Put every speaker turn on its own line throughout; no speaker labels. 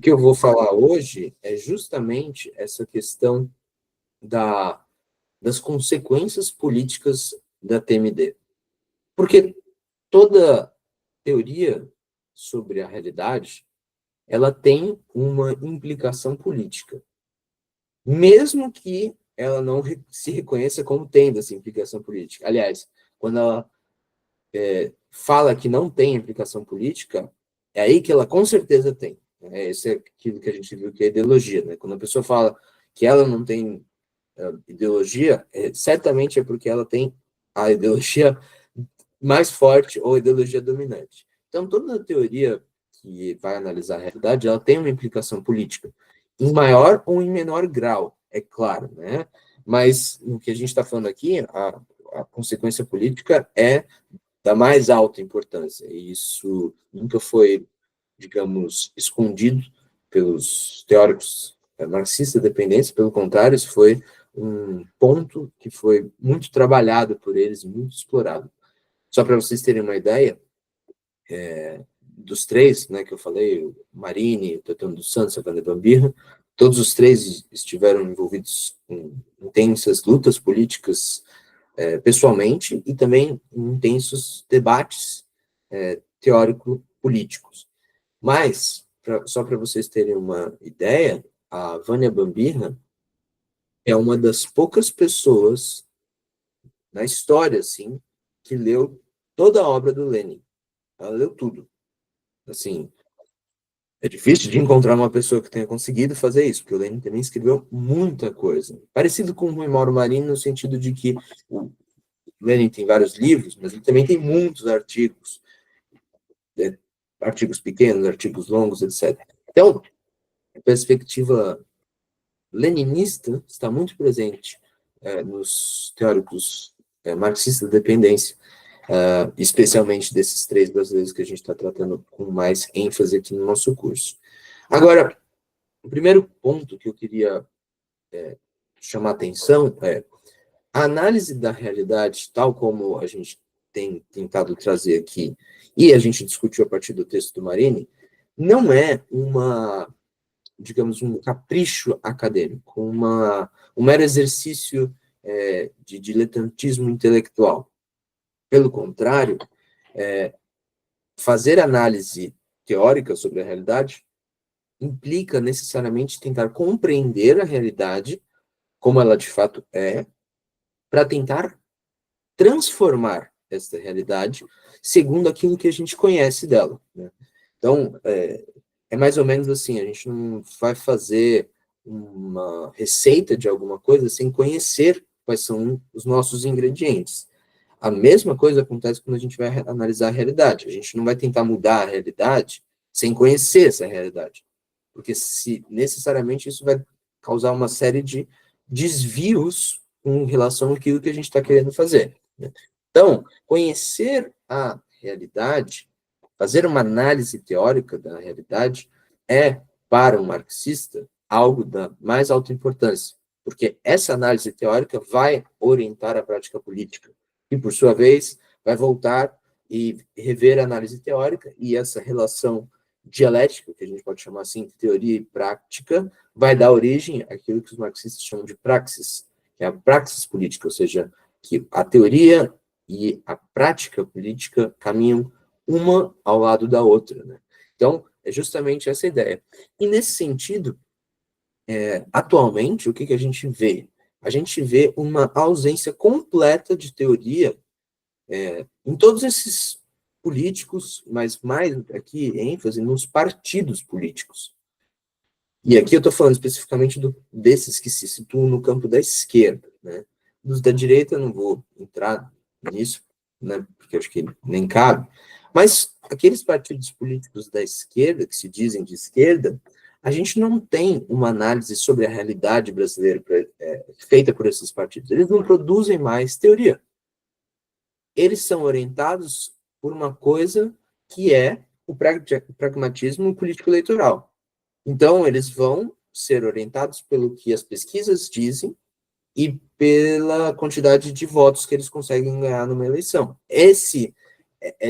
que eu vou falar hoje é justamente essa questão das consequências políticas da TMD. Porque toda teoria sobre a realidade, ela tem uma implicação política. Mesmo que ela não se reconheça como tendo essa implicação política. Aliás, quando ela fala que não tem implicação política, é aí que ela com certeza tem. Isso é aquilo que a gente viu que é ideologia. Né? Quando a pessoa fala que ela não tem ideologia, certamente é porque ela tem a ideologia mais forte ou ideologia dominante. Então, toda teoria que vai analisar a realidade, ela tem uma implicação política, em maior ou em menor grau, é claro, né? Mas o que a gente está falando aqui, a consequência política é da mais alta importância. E isso nunca foi, digamos, escondido pelos teóricos marxistas da dependência, pelo contrário, isso foi um ponto que foi muito trabalhado por eles, muito explorado. Só para vocês terem uma ideia, dos três, né, que eu falei, o Marini, o Teotônio dos Santos, a Vânia Bambirra, todos os três estiveram envolvidos em intensas lutas políticas pessoalmente e também em intensos debates teórico-políticos. Mas, só para vocês terem uma ideia, a Vânia Bambirra é uma das poucas pessoas na história, assim, que leu toda a obra do Lenin. Ela leu tudo. Assim, é difícil de encontrar uma pessoa que tenha conseguido fazer isso, porque o Lenin também escreveu muita coisa. Parecido com o Mauro Marini, no sentido de que o Lenin tem vários livros, mas ele também tem muitos artigos, artigos pequenos, artigos longos, etc. Então, a perspectiva leninista está muito presente nos teóricos marxistas da dependência, especialmente desses três brasileiros que a gente está tratando com mais ênfase aqui no nosso curso. Agora, o primeiro ponto que eu queria chamar atenção é a análise da realidade, tal como a gente tem tentado trazer aqui, e a gente discutiu a partir do texto do Marini, não é digamos, um capricho acadêmico, um mero exercício de diletantismo intelectual. Pelo contrário, fazer análise teórica sobre a realidade implica necessariamente tentar compreender a realidade como ela de fato é, para tentar transformar essa realidade segundo aquilo que a gente conhece dela. Né? Então, é mais ou menos assim, a gente não vai fazer uma receita de alguma coisa sem conhecer quais são os nossos ingredientes. A mesma coisa acontece quando a gente vai analisar a realidade. A gente não vai tentar mudar a realidade sem conhecer essa realidade. Porque se necessariamente isso vai causar uma série de desvios em relação àquilo que a gente está querendo fazer. Né? Então, conhecer a realidade, fazer uma análise teórica da realidade, é, para um marxista, algo da mais alta importância, porque essa análise teórica vai orientar a prática política, e, por sua vez, vai voltar e rever a análise teórica, e essa relação dialética, que a gente pode chamar assim, de teoria e prática, vai dar origem àquilo que os marxistas chamam de praxis, que é a praxis política, ou seja, que a teoria e a prática política caminham uma ao lado da outra. Né? Então, é justamente essa ideia. E, nesse sentido, atualmente, o que a gente vê? A gente vê uma ausência completa de teoria em todos esses políticos, mas mais aqui ênfase nos partidos políticos. E aqui eu estou falando especificamente desses que se situam no campo da esquerda. Né? Dos da direita eu não vou entrar nisso, né, porque acho que nem cabe, mas aqueles partidos políticos da esquerda, que se dizem de esquerda, a gente não tem uma análise sobre a realidade brasileira feita por esses partidos. Eles não produzem mais teoria. Eles são orientados por uma coisa que é o pragmatismo político-eleitoral. Então, eles vão ser orientados pelo que as pesquisas dizem e pela quantidade de votos que eles conseguem ganhar numa eleição.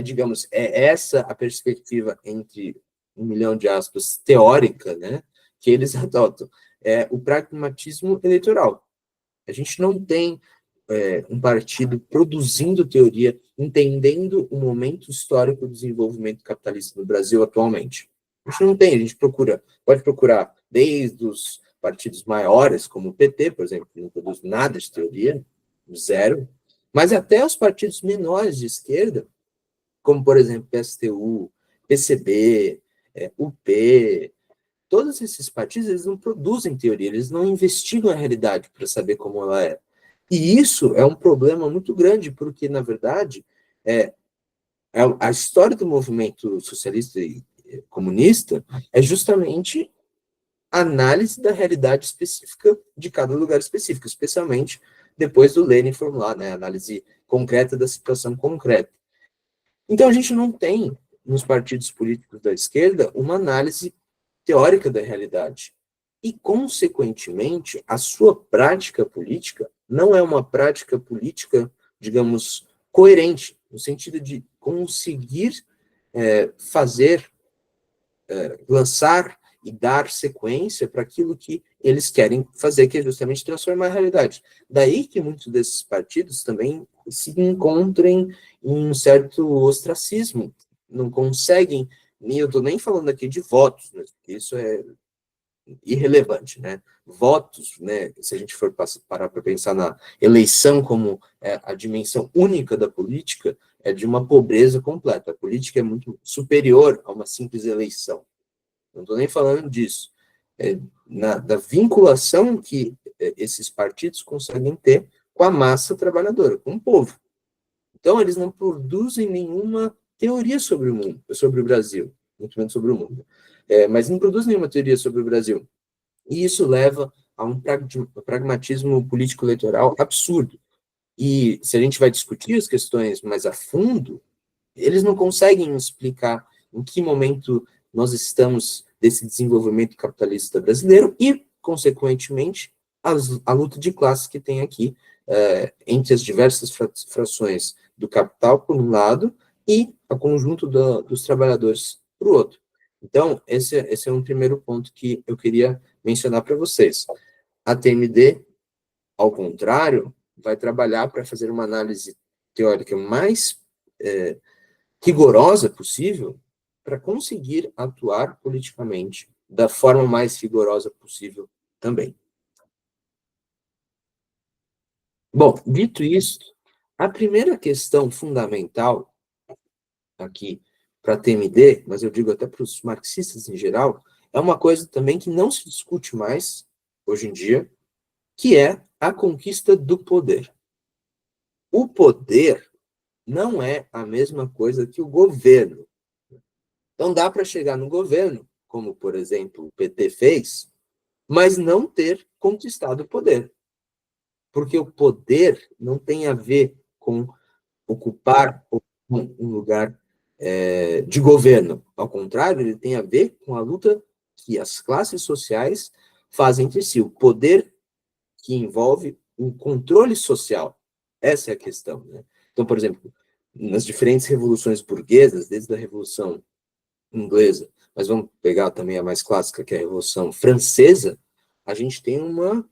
Digamos, é essa a perspectiva entre um milhão de aspas, teórica, né, que eles adotam, é o pragmatismo eleitoral. A gente não tem um partido produzindo teoria, entendendo o momento histórico do desenvolvimento capitalista no Brasil atualmente. A gente não tem, a gente pode procurar desde os partidos maiores, como o PT, por exemplo, que não produz nada de teoria, zero, mas até os partidos menores de esquerda, como, por exemplo, PSTU, PCB, UP, todos esses partidos, eles não produzem teoria, eles não investigam a realidade para saber como ela é. E isso é um problema muito grande, porque, na verdade, a história do movimento socialista e comunista é justamente a análise da realidade específica de cada lugar específico, especialmente depois do Lenin formular, né, a análise concreta da situação concreta. Então, a gente não tem, nos partidos políticos da esquerda, uma análise teórica da realidade. E, consequentemente, a sua prática política não é uma prática política, digamos, coerente, no sentido de conseguir fazer, lançar e dar sequência para aquilo que eles querem fazer, que é justamente transformar a realidade. Daí que muitos desses partidos também se encontrem em um certo ostracismo, não conseguem, nem eu estou nem falando aqui de votos, né, porque isso é irrelevante, né? Votos, né? Se a gente for parar para pensar na eleição como a dimensão única da política, é de uma pobreza completa. A política é muito superior a uma simples eleição. Não estou nem falando disso. Da vinculação que esses partidos conseguem ter com a massa trabalhadora, com o povo. Então, eles não produzem nenhuma teoria sobre o mundo, sobre o Brasil, muito menos sobre o mundo. Mas não produzem nenhuma teoria sobre o Brasil. E isso leva a um pragmatismo político-eleitoral absurdo. E se a gente vai discutir as questões mais a fundo, eles não conseguem explicar em que momento nós estamos desse desenvolvimento capitalista brasileiro e, consequentemente, a luta de classes que tem aqui entre as diversas frações do capital, por um lado, e o conjunto dos trabalhadores, por outro. Então, esse é um primeiro ponto que eu queria mencionar para vocês. A TMD, ao contrário, vai trabalhar para fazer uma análise teórica mais rigorosa possível para conseguir atuar politicamente da forma mais rigorosa possível também. Bom, dito isso, a primeira questão fundamental aqui para a TMD, mas eu digo até para os marxistas em geral, é uma coisa também que não se discute mais hoje em dia, que é a conquista do poder. O poder não é a mesma coisa que o governo. Então dá para chegar no governo, como, por exemplo, o PT fez, mas não ter conquistado o poder. Porque o poder não tem a ver com ocupar um lugar de governo. Ao contrário, ele tem a ver com a luta que as classes sociais fazem entre si. O poder que envolve o controle social. Essa é a questão, né? Então, por exemplo, nas diferentes revoluções burguesas, desde a Revolução Inglesa, mas vamos pegar também a mais clássica, que é a Revolução Francesa, a gente tem uma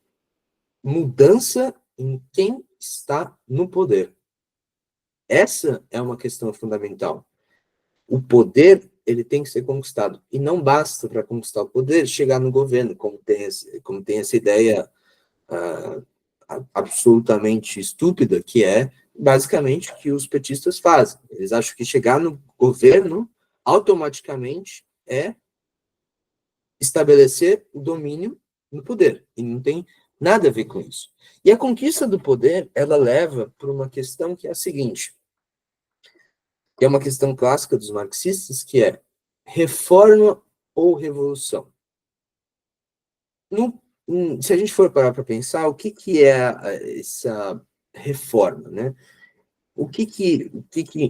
mudança em quem está no poder. Essa é uma questão fundamental. O poder, ele tem que ser conquistado. E não basta, para conquistar o poder, chegar no governo, como tem essa ideia absolutamente estúpida, que é basicamente o que os petistas fazem. Eles acham que chegar no governo automaticamente é estabelecer o domínio no poder. E não tem nada a ver com isso. E a conquista do poder, ela leva para uma questão que é a seguinte, que é uma questão clássica dos marxistas, que é reforma ou revolução. Se a gente for parar para pensar, o que é essa reforma, né? O que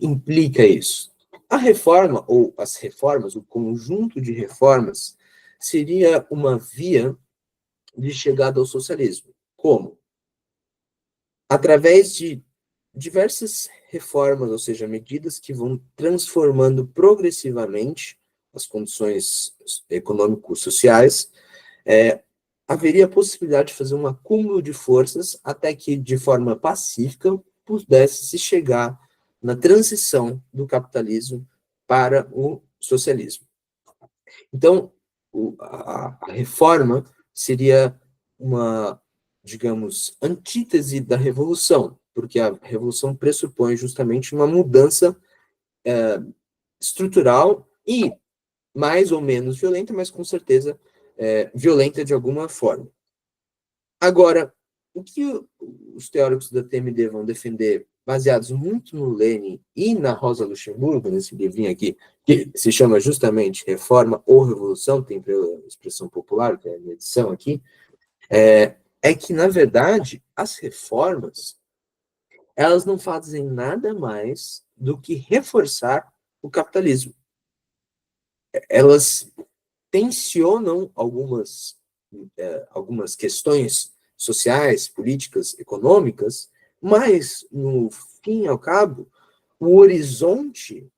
implica isso? A reforma, ou as reformas, o conjunto de reformas, seria uma via de chegada ao socialismo. Como? Através de diversas reformas, ou seja, medidas que vão transformando progressivamente as condições econômico-sociais, haveria a possibilidade de fazer um acúmulo de forças até que, de forma pacífica, pudesse se chegar na transição do capitalismo para o socialismo. Então, a reforma seria uma, digamos, antítese da revolução, porque a revolução pressupõe justamente uma mudança estrutural e mais ou menos violenta, mas com certeza violenta de alguma forma. Agora, o que os teóricos da TMD vão defender, baseados muito no Lenin e na Rosa Luxemburgo, nesse livrinho aqui, que se chama justamente Reforma ou Revolução, tem expressão popular, que é a minha edição aqui, é que, na verdade, as reformas, elas não fazem nada mais do que reforçar o capitalismo. Elas tensionam algumas questões sociais, políticas, econômicas, mas, no fim e ao cabo, o horizonte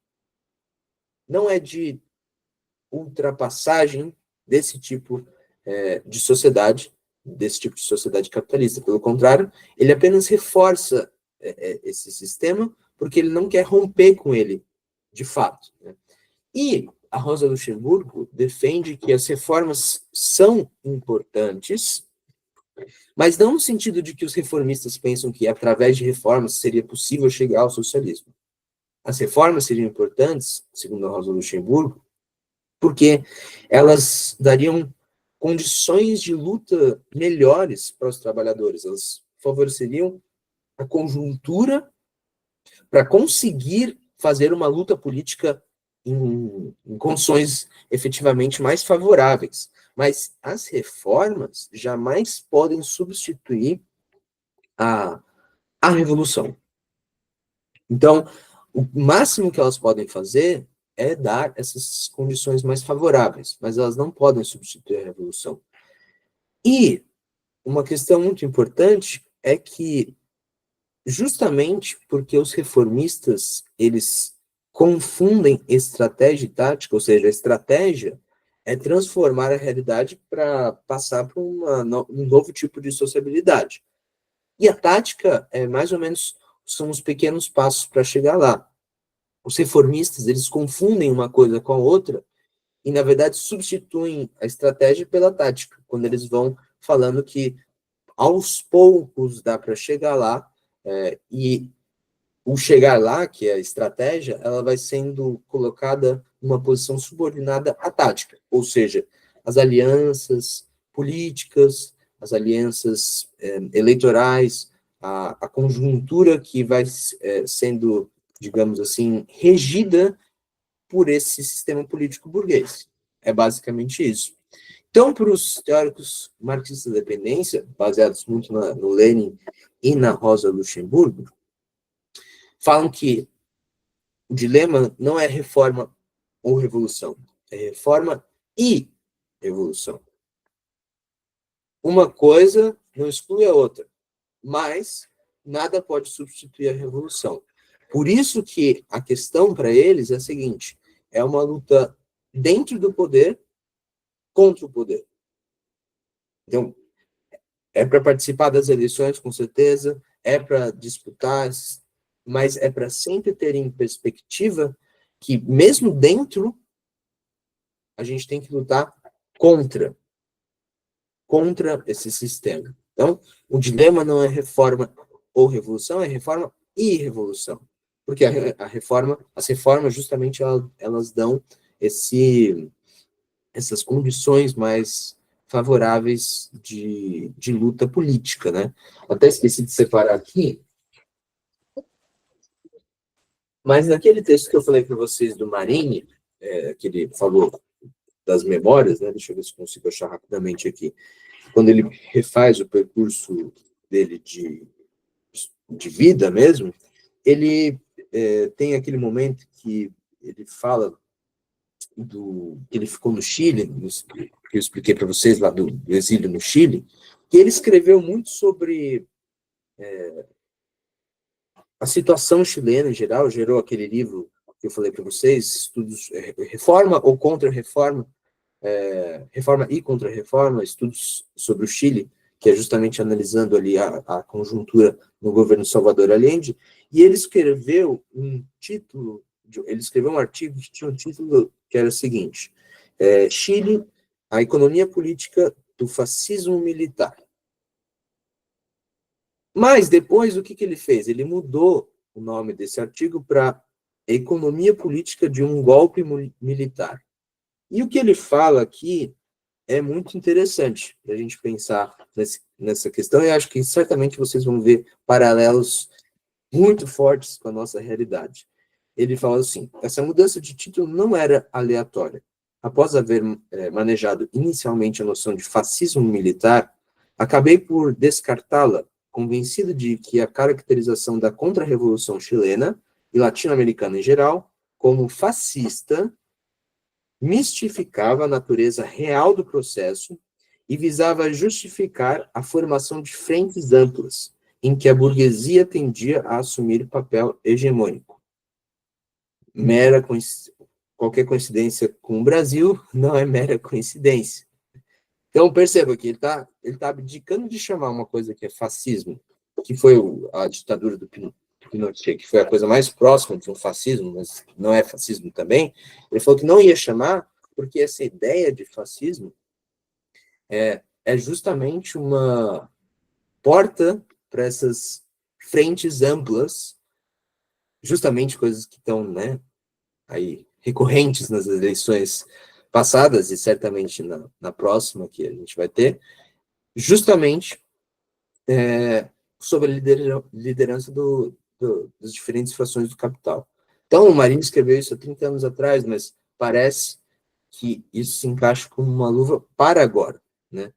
não é de ultrapassagem desse tipo de sociedade, capitalista. Pelo contrário, ele apenas reforça esse sistema porque ele não quer romper com ele, de fato. Né? E a Rosa Luxemburgo defende que as reformas são importantes, mas não no sentido de que os reformistas pensam que, através de reformas, seria possível chegar ao socialismo. As reformas seriam importantes, segundo a Rosa Luxemburgo, porque elas dariam condições de luta melhores para os trabalhadores. Elas favoreceriam a conjuntura para conseguir fazer uma luta política em condições efetivamente mais favoráveis. Mas as reformas jamais podem substituir a revolução. Então, o máximo que elas podem fazer é dar essas condições mais favoráveis, mas elas não podem substituir a revolução. E uma questão muito importante é que, justamente porque os reformistas, eles confundem estratégia e tática, ou seja, a estratégia é transformar a realidade para passar para um novo tipo de sociabilidade. E a tática é mais ou menos, são os pequenos passos para chegar lá. Os reformistas, eles confundem uma coisa com a outra e, na verdade, substituem a estratégia pela tática, quando eles vão falando que aos poucos dá para chegar lá, e o chegar lá, que é a estratégia, ela vai sendo colocada numa posição subordinada à tática, ou seja, as alianças políticas, as alianças eleitorais, a conjuntura que vai sendo, digamos assim, regida por esse sistema político burguês. É basicamente isso. Então, para os teóricos marxistas da dependência, baseados muito no Lenin e na Rosa Luxemburgo, falam que o dilema não é reforma ou revolução, é reforma e revolução. Uma coisa não exclui a outra, mas nada pode substituir a revolução. Por isso que a questão para eles é a seguinte: é uma luta dentro do poder contra o poder. Então, é para participar das eleições, com certeza, é para disputar, mas é para sempre ter em perspectiva que, mesmo dentro, a gente tem que lutar contra esse sistema. Então, o dilema não é reforma ou revolução, é reforma e revolução. Porque as reformas, justamente, elas dão essas condições mais favoráveis de luta política, né? Até esqueci de separar aqui, mas naquele texto que eu falei para vocês do Marini, que ele falou das memórias, né? Deixa eu ver se consigo achar rapidamente aqui. Quando ele refaz o percurso dele de vida mesmo, ele tem aquele momento que ele fala que ele ficou no Chile, que eu expliquei para vocês lá do exílio no Chile, que ele escreveu muito sobre a situação chilena em geral, gerou aquele livro que eu falei para vocês, estudos, reforma ou contra-reforma, reforma e contra-reforma, estudos sobre o Chile, que é justamente analisando ali a conjuntura no governo Salvador Allende, e ele escreveu um artigo que tinha um título que era o seguinte, Chile, a economia política do fascismo militar. Mas depois, o que ele fez? Ele mudou o nome desse artigo para Economia Política de um Golpe Militar. E o que ele fala aqui é muito interessante para a gente pensar nessa questão, e acho que certamente vocês vão ver paralelos muito fortes com a nossa realidade. Ele fala assim, essa mudança de título não era aleatória. Após haver manejado inicialmente a noção de fascismo militar, acabei por descartá-la, convencido de que a caracterização da contra-revolução chilena e latino-americana em geral, como fascista, mistificava a natureza real do processo e visava justificar a formação de frentes amplas, em que a burguesia tendia a assumir papel hegemônico. Qualquer coincidência com o Brasil não é mera coincidência. Então, perceba que ele tá abdicando de chamar uma coisa que é fascismo, que foi a ditadura do Pinochet, que foi a coisa mais próxima de um fascismo, mas não é fascismo também. Ele falou que não ia chamar, porque essa ideia de fascismo é justamente uma porta para essas frentes amplas, justamente coisas que estão, né, aí recorrentes nas eleições passadas e certamente na próxima que a gente vai ter, justamente sobre a liderança das diferentes frações do capital. Então, o Marinho escreveu isso há 30 anos atrás, mas parece que isso se encaixa como uma luva para agora, né?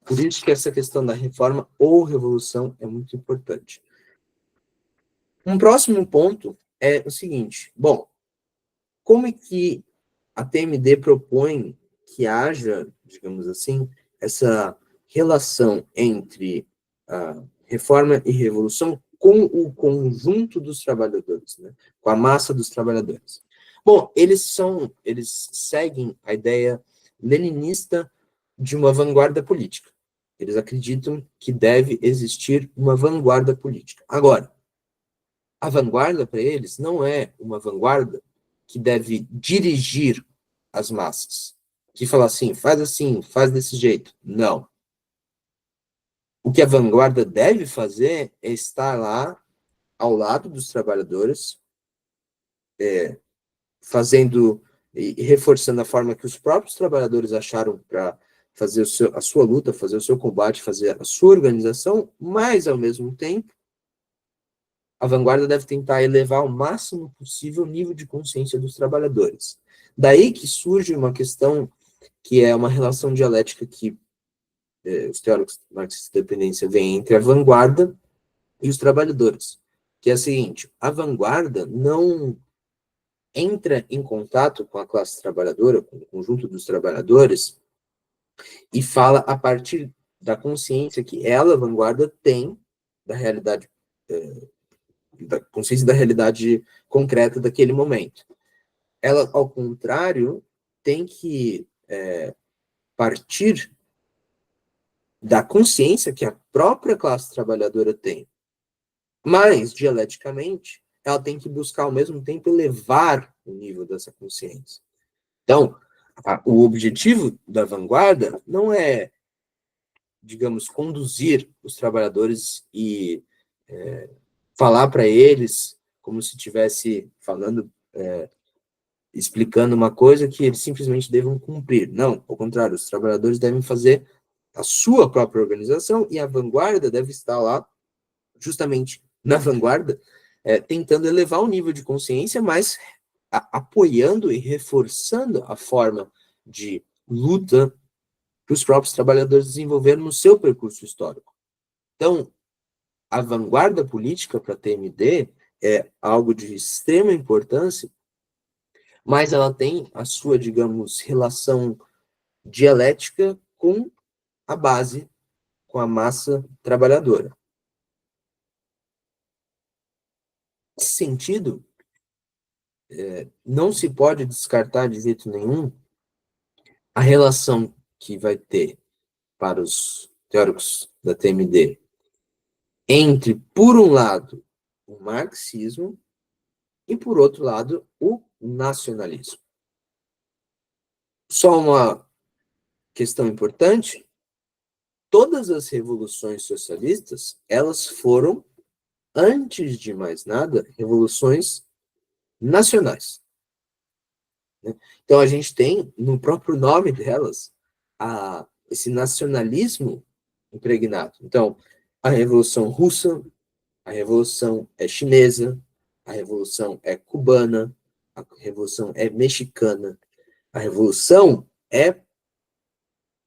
Por isso que essa questão da reforma ou revolução é muito importante. Um próximo ponto é o seguinte, bom, como é que a TMD propõe que haja, digamos assim, essa relação entre a reforma e revolução com o conjunto dos trabalhadores, né? Com a massa dos trabalhadores. Bom, eles seguem a ideia leninista de uma vanguarda política. Eles acreditam que deve existir uma vanguarda política. Agora, a vanguarda para eles não é uma vanguarda que deve dirigir as massas, que fala assim, faz desse jeito. Não. O que a vanguarda deve fazer é estar lá ao lado dos trabalhadores, fazendo e reforçando a forma que os próprios trabalhadores acharam para fazer a sua luta, fazer o seu combate, fazer a sua organização, mas, ao mesmo tempo, a vanguarda deve tentar elevar ao máximo possível o nível de consciência dos trabalhadores. Daí que surge uma questão que é uma relação dialética que os teóricos marxistas de dependência veem entre a vanguarda e os trabalhadores, que é a seguinte, a vanguarda não entra em contato com a classe trabalhadora, com o conjunto dos trabalhadores, e fala a partir da consciência que ela, a vanguarda, tem da realidade, da consciência da realidade concreta daquele momento. Ela, ao contrário, tem que partir da consciência que a própria classe trabalhadora tem. Mas, dialeticamente, ela tem que buscar, ao mesmo tempo, elevar o nível dessa consciência. Então, o objetivo da vanguarda não é, digamos, conduzir os trabalhadores e falar para eles como se estivesse falando, explicando uma coisa que eles simplesmente devam cumprir. Não, ao contrário, os trabalhadores devem fazer a sua própria organização e a vanguarda deve estar lá, justamente na vanguarda, tentando elevar o nível de consciência, mas apoiando e reforçando a forma de luta que os próprios trabalhadores desenvolveram no seu percurso histórico. Então, a vanguarda política para a TMD é algo de extrema importância, mas ela tem a sua, digamos, relação dialética com a base, com a massa trabalhadora. Nesse sentido, não se pode descartar de jeito nenhum a relação que vai ter para os teóricos da TMD entre, por um lado, o marxismo e, por outro lado, o nacionalismo. Só uma questão importante: todas as revoluções socialistas, elas foram, antes de mais nada, revoluções nacionais. Então, a gente tem, no próprio nome delas, esse nacionalismo impregnado. Então, a Revolução Russa, a Revolução é chinesa, a Revolução é cubana, a Revolução é mexicana, a Revolução é,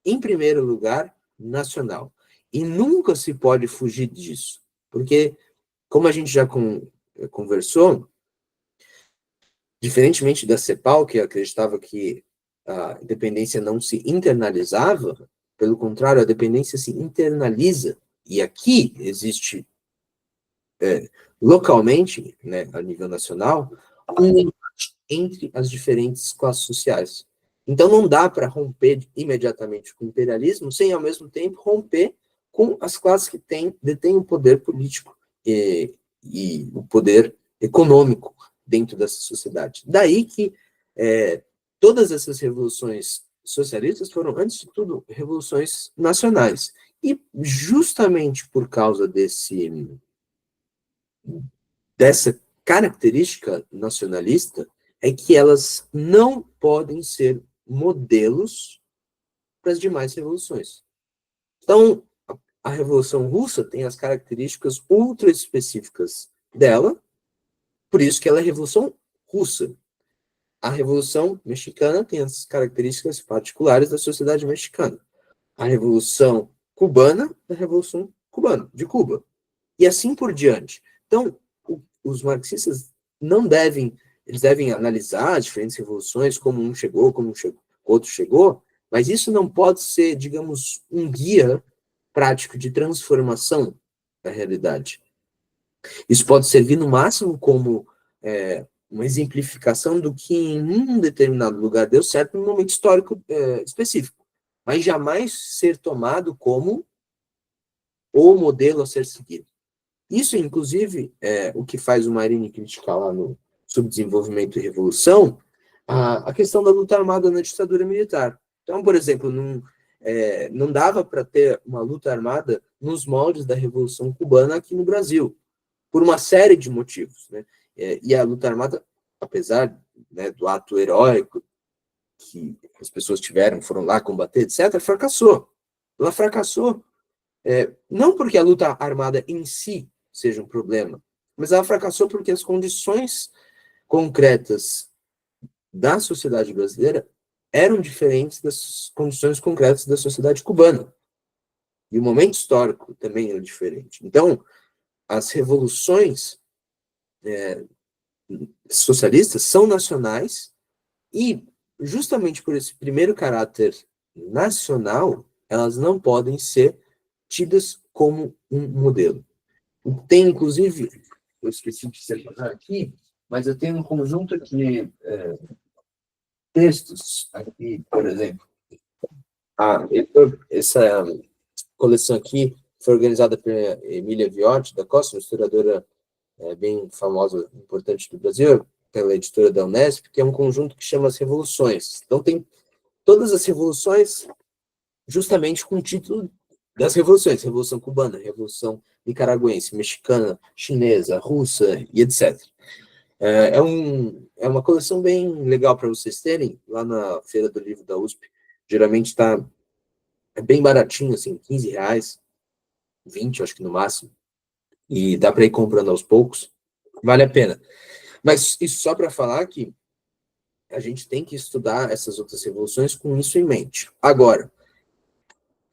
em primeiro lugar, nacional. E nunca se pode fugir disso, porque, como a gente já conversou, diferentemente da CEPAL, que acreditava que a independência não se internalizava, pelo contrário, a dependência se internaliza. E aqui existe, localmente, né, a nível nacional, um embate entre as diferentes classes sociais. Então, não dá para romper imediatamente com o imperialismo, sem, ao mesmo tempo, romper com as classes que detêm o poder político e o poder econômico dentro dessa sociedade. Daí que todas essas revoluções socialistas foram, antes de tudo, revoluções nacionais. E justamente por causa dessa característica nacionalista, é que elas não podem ser modelos para as demais revoluções. Então, a Revolução Russa tem as características ultra específicas dela, por isso que ela é Revolução Russa. A Revolução Mexicana tem as características particulares da sociedade mexicana. A Revolução Cubana, da Revolução Cubana, de Cuba. E assim por diante. Então, os marxistas eles devem analisar as diferentes revoluções, como um chegou, como outro chegou, mas isso não pode ser, digamos, um guia prático de transformação da realidade. Isso pode servir, no máximo, como uma exemplificação do que em um determinado lugar deu certo num momento histórico específico, mas jamais ser tomado como o modelo a ser seguido. Isso, inclusive, é o que faz o Marini criticar lá no Subdesenvolvimento e Revolução, a questão da luta armada na ditadura militar. Então, por exemplo, não dava para ter uma luta armada nos moldes da Revolução Cubana aqui no Brasil, por uma série de motivos, né? E a luta armada, apesar, né, do ato heróico que as pessoas tiveram, foram lá combater, etc., fracassou. Ela fracassou, não porque a luta armada em si seja um problema, mas ela fracassou porque as condições concretas da sociedade brasileira eram diferentes das condições concretas da sociedade cubana. E o momento histórico também era diferente. Então, as revoluções socialistas são nacionais e, justamente por esse primeiro caráter nacional, elas não podem ser tidas como um modelo. Tem, inclusive, eu esqueci de separar aqui, mas eu tenho um conjunto aqui de textos, aqui, por exemplo. Essa coleção aqui foi organizada por Emília Viotti da Costa, uma historiadora bem famosa, importante do Brasil, pela editora da Unesp, que é um conjunto que chama As Revoluções. Então, tem todas as revoluções justamente com o título das revoluções: Revolução Cubana, Revolução Nicaragüense, Mexicana, Chinesa, Russa e etc. É uma coleção bem legal para vocês terem, lá na Feira do Livro da USP. Geralmente está bem baratinho, assim, R$ 15, 20, acho que no máximo. E dá para ir comprando aos poucos. Vale a pena. Mas isso só para falar que a gente tem que estudar essas outras revoluções com isso em mente. Agora,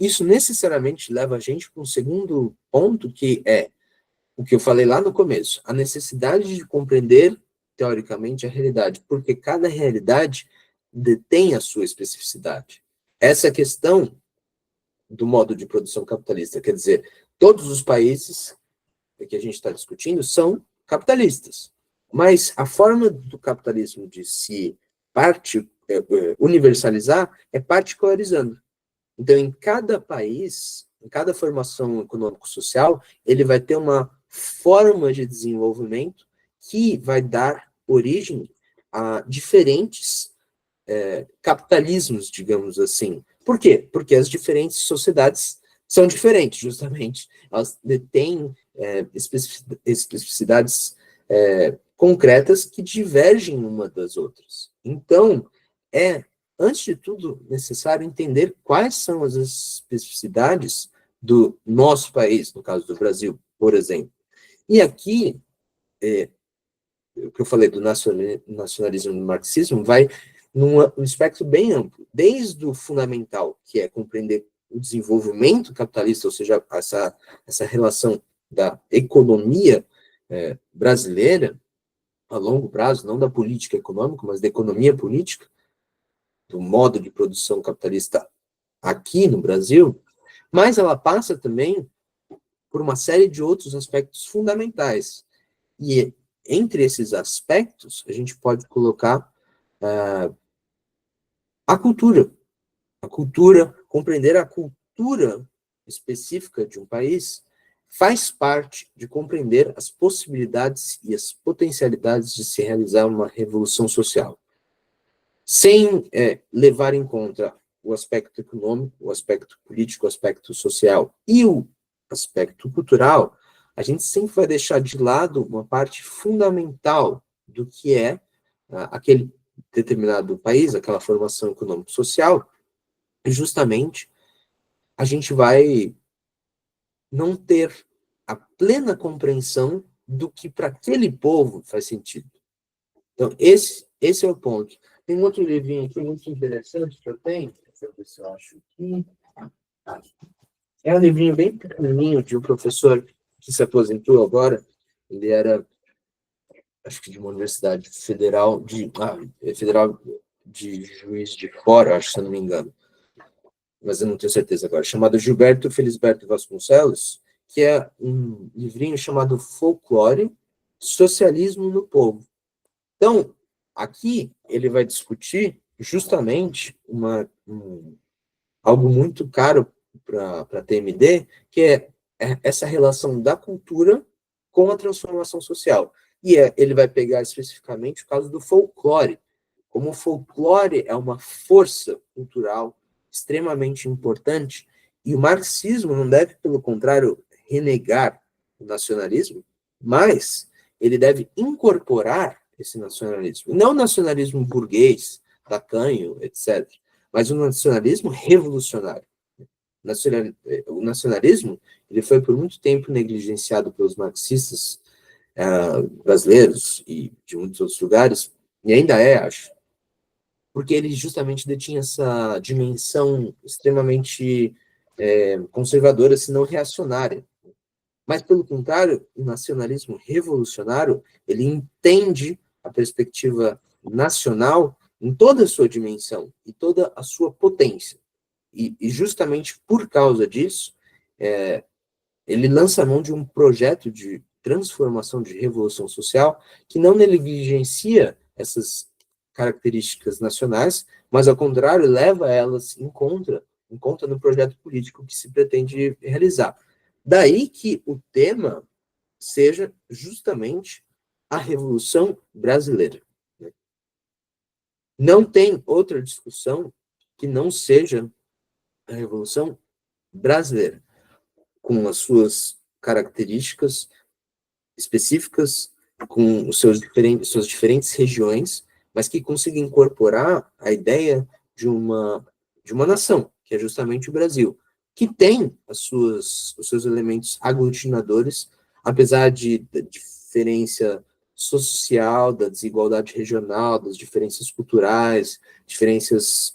isso necessariamente leva a gente para um segundo ponto, que é o que eu falei lá no começo: a necessidade de compreender, teoricamente, a realidade, porque cada realidade detém a sua especificidade. Essa questão do modo de produção capitalista, quer dizer, todos os países que a gente está discutindo são capitalistas. Mas a forma do capitalismo de se universalizar é particularizando. Então, em cada país, em cada formação econômico-social, ele vai ter uma forma de desenvolvimento que vai dar origem a diferentes capitalismos, digamos assim. Por quê? Porque as diferentes sociedades são diferentes, justamente. Elas detêm especificidades concretas que divergem uma das outras. Então, antes de tudo, necessário entender quais são as especificidades do nosso país, no caso do Brasil, por exemplo. E aqui, o que eu falei do nacionalismo e do marxismo vai num espectro bem amplo, desde o fundamental, que é compreender o desenvolvimento capitalista, ou seja, essa relação da economia brasileira, a longo prazo, não da política econômica, mas da economia política, do modo de produção capitalista aqui no Brasil, mas ela passa também por uma série de outros aspectos fundamentais. E entre esses aspectos, a gente pode colocar a cultura, compreender a cultura específica de um país, faz parte de compreender as possibilidades e as potencialidades de se realizar uma revolução social. Sem levar em conta o aspecto econômico, o aspecto político, o aspecto social e o aspecto cultural, a gente sempre vai deixar de lado uma parte fundamental do que é aquele determinado país, aquela formação econômico-social, e justamente a gente vai não ter a plena compreensão do que para aquele povo faz sentido. Então, esse é o ponto. Tem um outro livrinho aqui muito interessante que eu tenho, deixa eu ver se eu acho aqui. É um livrinho bem pequenininho de um professor que se aposentou agora. Ele era, acho que de uma universidade federal de Juiz de Fora, acho, se eu não me engano. Mas eu não tenho certeza agora. Chamado Gilberto Felisberto Vasconcelos, que é um livrinho chamado Folclore, Socialismo no Povo. Então, aqui ele vai discutir justamente algo muito caro para a TMD, que é essa relação da cultura com a transformação social. E ele vai pegar especificamente o caso do folclore, como o folclore é uma força cultural extremamente importante, e o marxismo não deve, pelo contrário, renegar o nacionalismo, mas ele deve incorporar esse nacionalismo. Não o nacionalismo burguês, tacanho, etc., mas o nacionalismo revolucionário. O nacionalismo ele foi por muito tempo negligenciado pelos marxistas brasileiros e de muitos outros lugares, e ainda acho, porque ele justamente detinha essa dimensão extremamente conservadora, se não reacionária. Mas, pelo contrário, o nacionalismo revolucionário, ele entende a perspectiva nacional em toda a sua dimensão e toda a sua potência. E justamente por causa disso, ele lança a mão de um projeto de transformação, de revolução social, que não negligencia essas características nacionais, mas, ao contrário, leva elas em conta no projeto político que se pretende realizar. Daí que o tema seja justamente a Revolução Brasileira. Não tem outra discussão que não seja a Revolução Brasileira, com as suas características específicas, com suas diferentes regiões, mas que consiga incorporar a ideia de uma nação, que é justamente o Brasil, que tem os seus elementos aglutinadores, apesar da diferença social, da desigualdade regional, das diferenças culturais, diferenças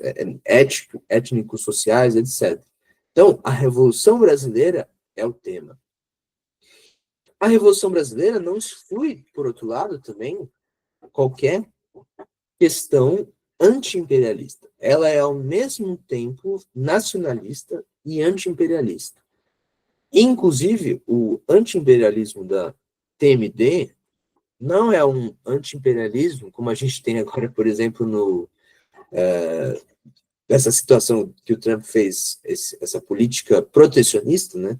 étnico-sociais, etc. Então, a Revolução Brasileira é o tema. A Revolução Brasileira não exclui, por outro lado, também qualquer questão anti-imperialista. Ela é, ao mesmo tempo, nacionalista e anti-imperialista. Inclusive, o anti-imperialismo da TMD não é um anti-imperialismo, como a gente tem agora, por exemplo, nessa situação que o Trump fez, essa política protecionista, né?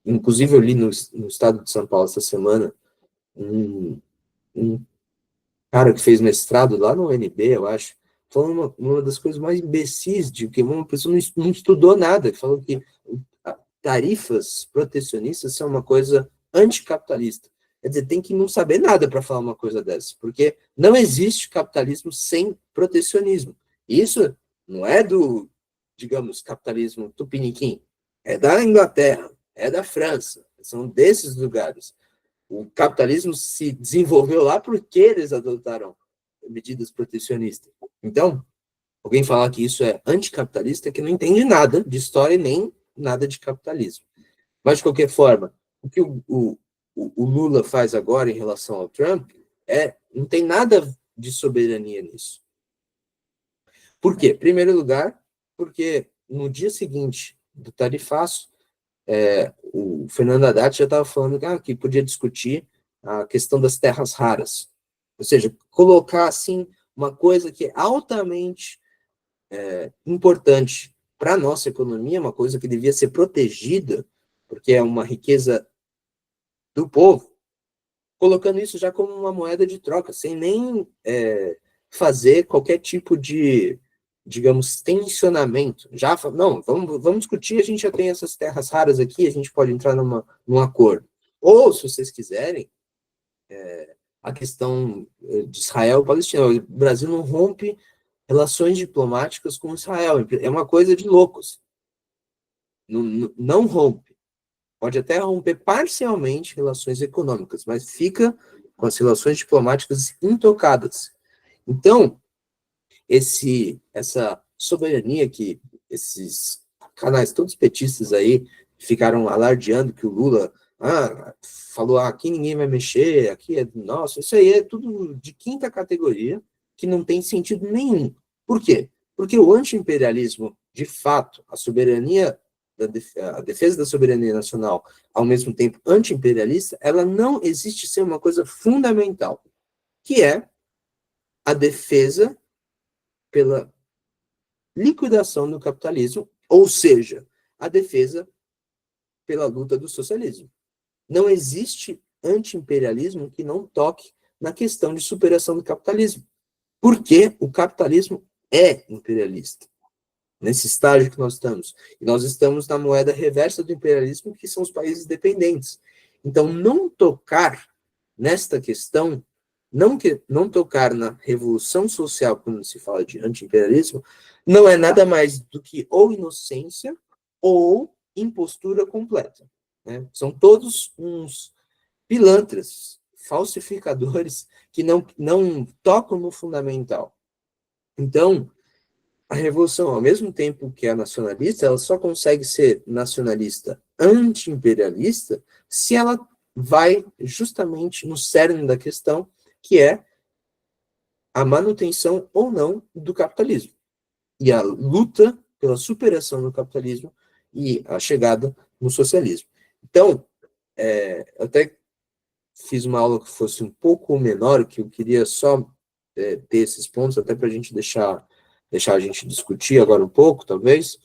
Inclusive, eu li no estado de São Paulo essa semana um, um cara que fez mestrado lá no UNB, eu acho, falando uma das coisas mais imbecis de que uma pessoa não estudou nada, falou que tarifas protecionistas são uma coisa anticapitalista. Quer dizer, tem que não saber nada para falar uma coisa dessa, porque não existe capitalismo sem protecionismo. Isso não é do, digamos, capitalismo tupiniquim, é da Inglaterra, é da França, são desses lugares. O capitalismo se desenvolveu lá porque eles adotaram medidas protecionistas. Então, alguém falar que isso é anticapitalista é que não entende nada de história nem nada de capitalismo. Mas, de qualquer forma, o que o Lula faz agora em relação ao Trump não tem nada de soberania nisso. Por quê? Em primeiro lugar, porque no dia seguinte do tarifaço, o Fernando Haddad já estava falando que podia discutir a questão das terras raras. Ou seja, colocar assim uma coisa que é altamente importante para a nossa economia, uma coisa que devia ser protegida, porque é uma riqueza do povo, colocando isso já como uma moeda de troca, sem nem fazer qualquer tipo de, digamos, tensionamento. Já, não, vamos discutir, a gente já tem essas terras raras aqui, a gente pode entrar num acordo. Ou, se vocês quiserem, a questão de Israel e Palestina. O Brasil não rompe relações diplomáticas com Israel, é uma coisa de loucos. Não rompe. Pode até romper parcialmente relações econômicas, mas fica com as relações diplomáticas intocadas. Então, essa soberania que esses canais todos petistas aí ficaram alardeando que o Lula falou, aqui ninguém vai mexer, aqui é nosso, isso aí é tudo de quinta categoria, que não tem sentido nenhum. Por quê? Porque o anti-imperialismo, de fato, a defesa da soberania nacional, ao mesmo tempo anti-imperialista, ela não existe sem uma coisa fundamental, que é a defesa pela liquidação do capitalismo, ou seja, a defesa pela luta do socialismo. Não existe anti-imperialismo que não toque na questão de superação do capitalismo, porque o capitalismo é imperialista. Nesse estágio que nós estamos. E nós estamos na moeda reversa do imperialismo, que são os países dependentes. Então, não tocar nesta questão, não tocar na revolução social, quando se fala de anti-imperialismo, não é nada mais do que ou inocência ou impostura completa. Né? São todos uns pilantras, falsificadores, que não tocam no fundamental. Então, a revolução, ao mesmo tempo que é nacionalista, ela só consegue ser nacionalista anti-imperialista se ela vai justamente no cerne da questão, que é a manutenção ou não do capitalismo. E a luta pela superação do capitalismo e a chegada no socialismo. Então, eu até fiz uma aula que fosse um pouco menor, que eu queria só ter esses pontos, até para a gente deixar a gente discutir agora um pouco, talvez,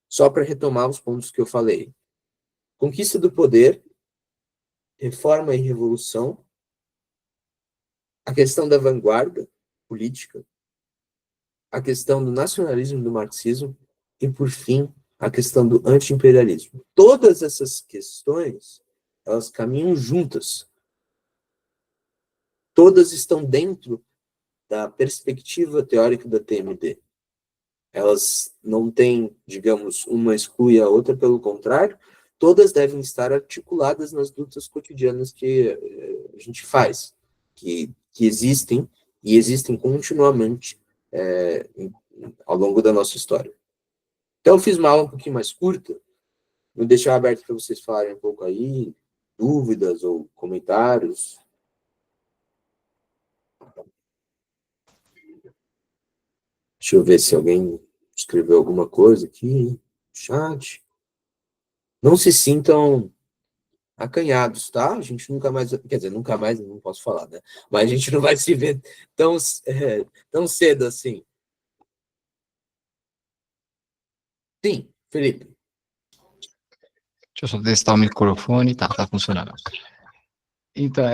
só para retomar os pontos que eu falei. Conquista do poder, reforma e revolução, a questão da vanguarda política, a questão do nacionalismo e do marxismo, e, por fim, a questão do anti-imperialismo. Todas essas questões, elas caminham juntas. Todas estão dentro da perspectiva teórica da TMD. Elas não têm, digamos, uma exclui a outra, pelo contrário, todas devem estar articuladas nas lutas cotidianas que a gente faz, que existem e existem continuamente ao longo da nossa história. Então, eu fiz uma aula um pouquinho mais curta, vou deixar aberto para vocês falarem um pouco aí, dúvidas ou comentários. Deixa eu ver se alguém escreveu alguma coisa aqui no chat. Não se sintam acanhados, tá? A gente nunca mais, quer dizer, nunca mais, eu não posso falar, né? Mas a gente não vai se ver tão cedo assim. Sim, Felipe.
Deixa eu só testar o microfone. Tá funcionando. Então,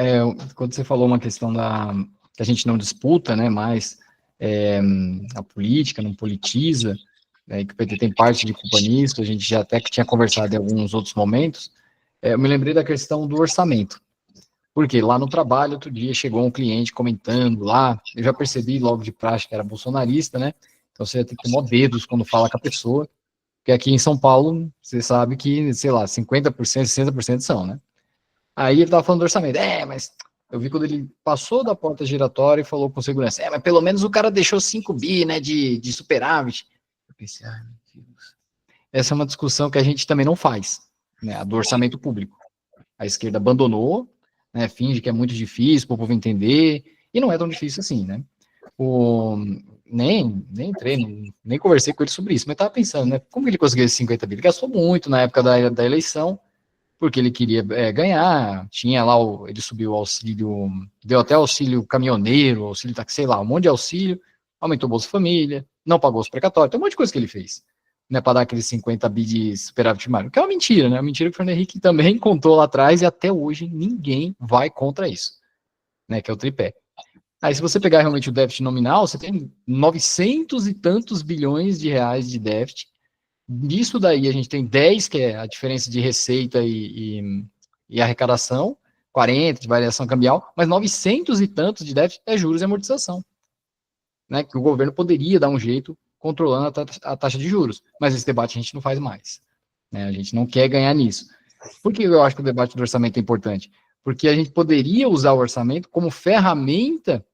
quando você falou uma questão que a gente não disputa, né, mas a política não politiza, né, que o PT tem parte de culpa nisso, a gente já até que tinha conversado em alguns outros momentos, eu me lembrei da questão do orçamento. Porque lá no trabalho, outro dia, chegou um cliente comentando lá, eu já percebi logo de praxe que era bolsonarista, né? Então você tem que tomar dedos quando fala com a pessoa, porque aqui em São Paulo, você sabe que, sei lá, 50%, 60% são, né? Aí ele tava falando do orçamento. Mas eu vi quando ele passou da porta giratória e falou com segurança. Mas pelo menos o cara deixou 5 bi, né, de superávit. Eu pensei, ai, meu Deus. Essa é uma discussão que a gente também não faz, né, a do orçamento público. A esquerda abandonou, né, finge que é muito difícil para o povo entender, e não é tão difícil assim, né? O, nem entrei, nem conversei com ele sobre isso, mas estava pensando, né, como ele conseguiu esses 50 bi? Ele gastou muito na época da eleição, porque ele queria ganhar, tinha lá, ele subiu o auxílio, deu até auxílio caminhoneiro, auxílio taxi, sei lá, um monte de auxílio, aumentou o Bolsa Família, não pagou os precatórios, tem um monte de coisa que ele fez, né, para dar aqueles 50 bi de superávit primário, que é uma mentira, né, uma mentira que o Fernando Henrique também contou lá atrás, e até hoje ninguém vai contra isso, né, que é o tripé. Aí, se você pegar realmente o déficit nominal, você tem 900 e tantos bilhões de reais de déficit. Disso daí, a gente tem 10, que é a diferença de receita e arrecadação, 40 de variação cambial, mas 900 e tantos de déficit é juros e amortização, né? Que o governo poderia dar um jeito controlando a taxa de juros, mas esse debate a gente não faz mais, né? A gente não quer ganhar nisso. Por que eu acho que o debate do orçamento é importante? Porque a gente poderia usar o orçamento como ferramenta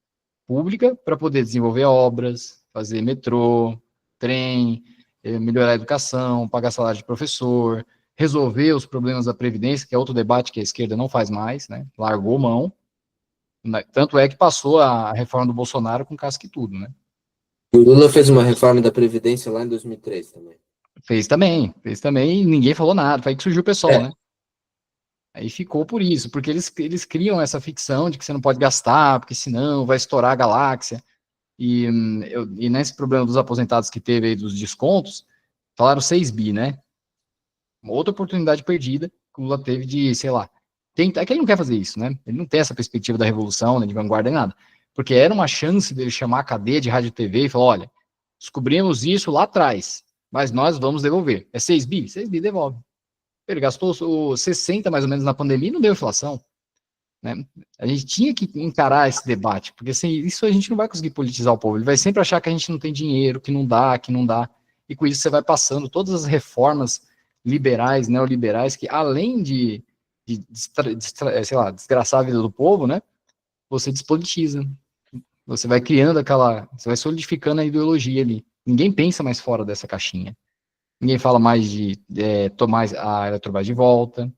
pública para poder desenvolver obras, fazer metrô, trem, melhorar a educação, pagar salário de professor, resolver os problemas da Previdência, que é outro debate que a esquerda não faz mais, né? Largou mão. Tanto é que passou a reforma do Bolsonaro com casca e tudo, né?
O Lula fez uma reforma da Previdência lá em 2003 também.
Fez também, e ninguém falou nada, foi aí que surgiu o pessoal,
É.
né? Aí ficou por isso, porque eles criam essa ficção de que você não pode gastar, porque senão vai estourar a galáxia. E nesse problema dos aposentados que teve aí dos descontos, falaram 6 bi, né? Uma outra oportunidade perdida que o Lula teve de, sei lá, é que ele não quer fazer isso, né? Ele não tem essa perspectiva da revolução, né, de vanguarda, nem nada. Porque era uma chance dele chamar a cadeia de rádio e TV e falar, olha, descobrimos isso lá atrás, mas nós vamos devolver. É 6 bi? 6 bi devolve. Ele gastou 60 mais ou menos na pandemia e não deu inflação. Né? A gente tinha que encarar esse debate, porque sem isso a gente não vai conseguir politizar o povo. Ele vai sempre achar que a gente não tem dinheiro, que não dá, que não dá. E com isso você vai passando todas as reformas liberais, neoliberais, que além de sei lá, desgraçar a vida do povo, né? Você despolitiza. Você vai criando você vai solidificando a ideologia ali. Ninguém pensa mais fora dessa caixinha. Ninguém fala mais de tomar a Eletrobras de volta,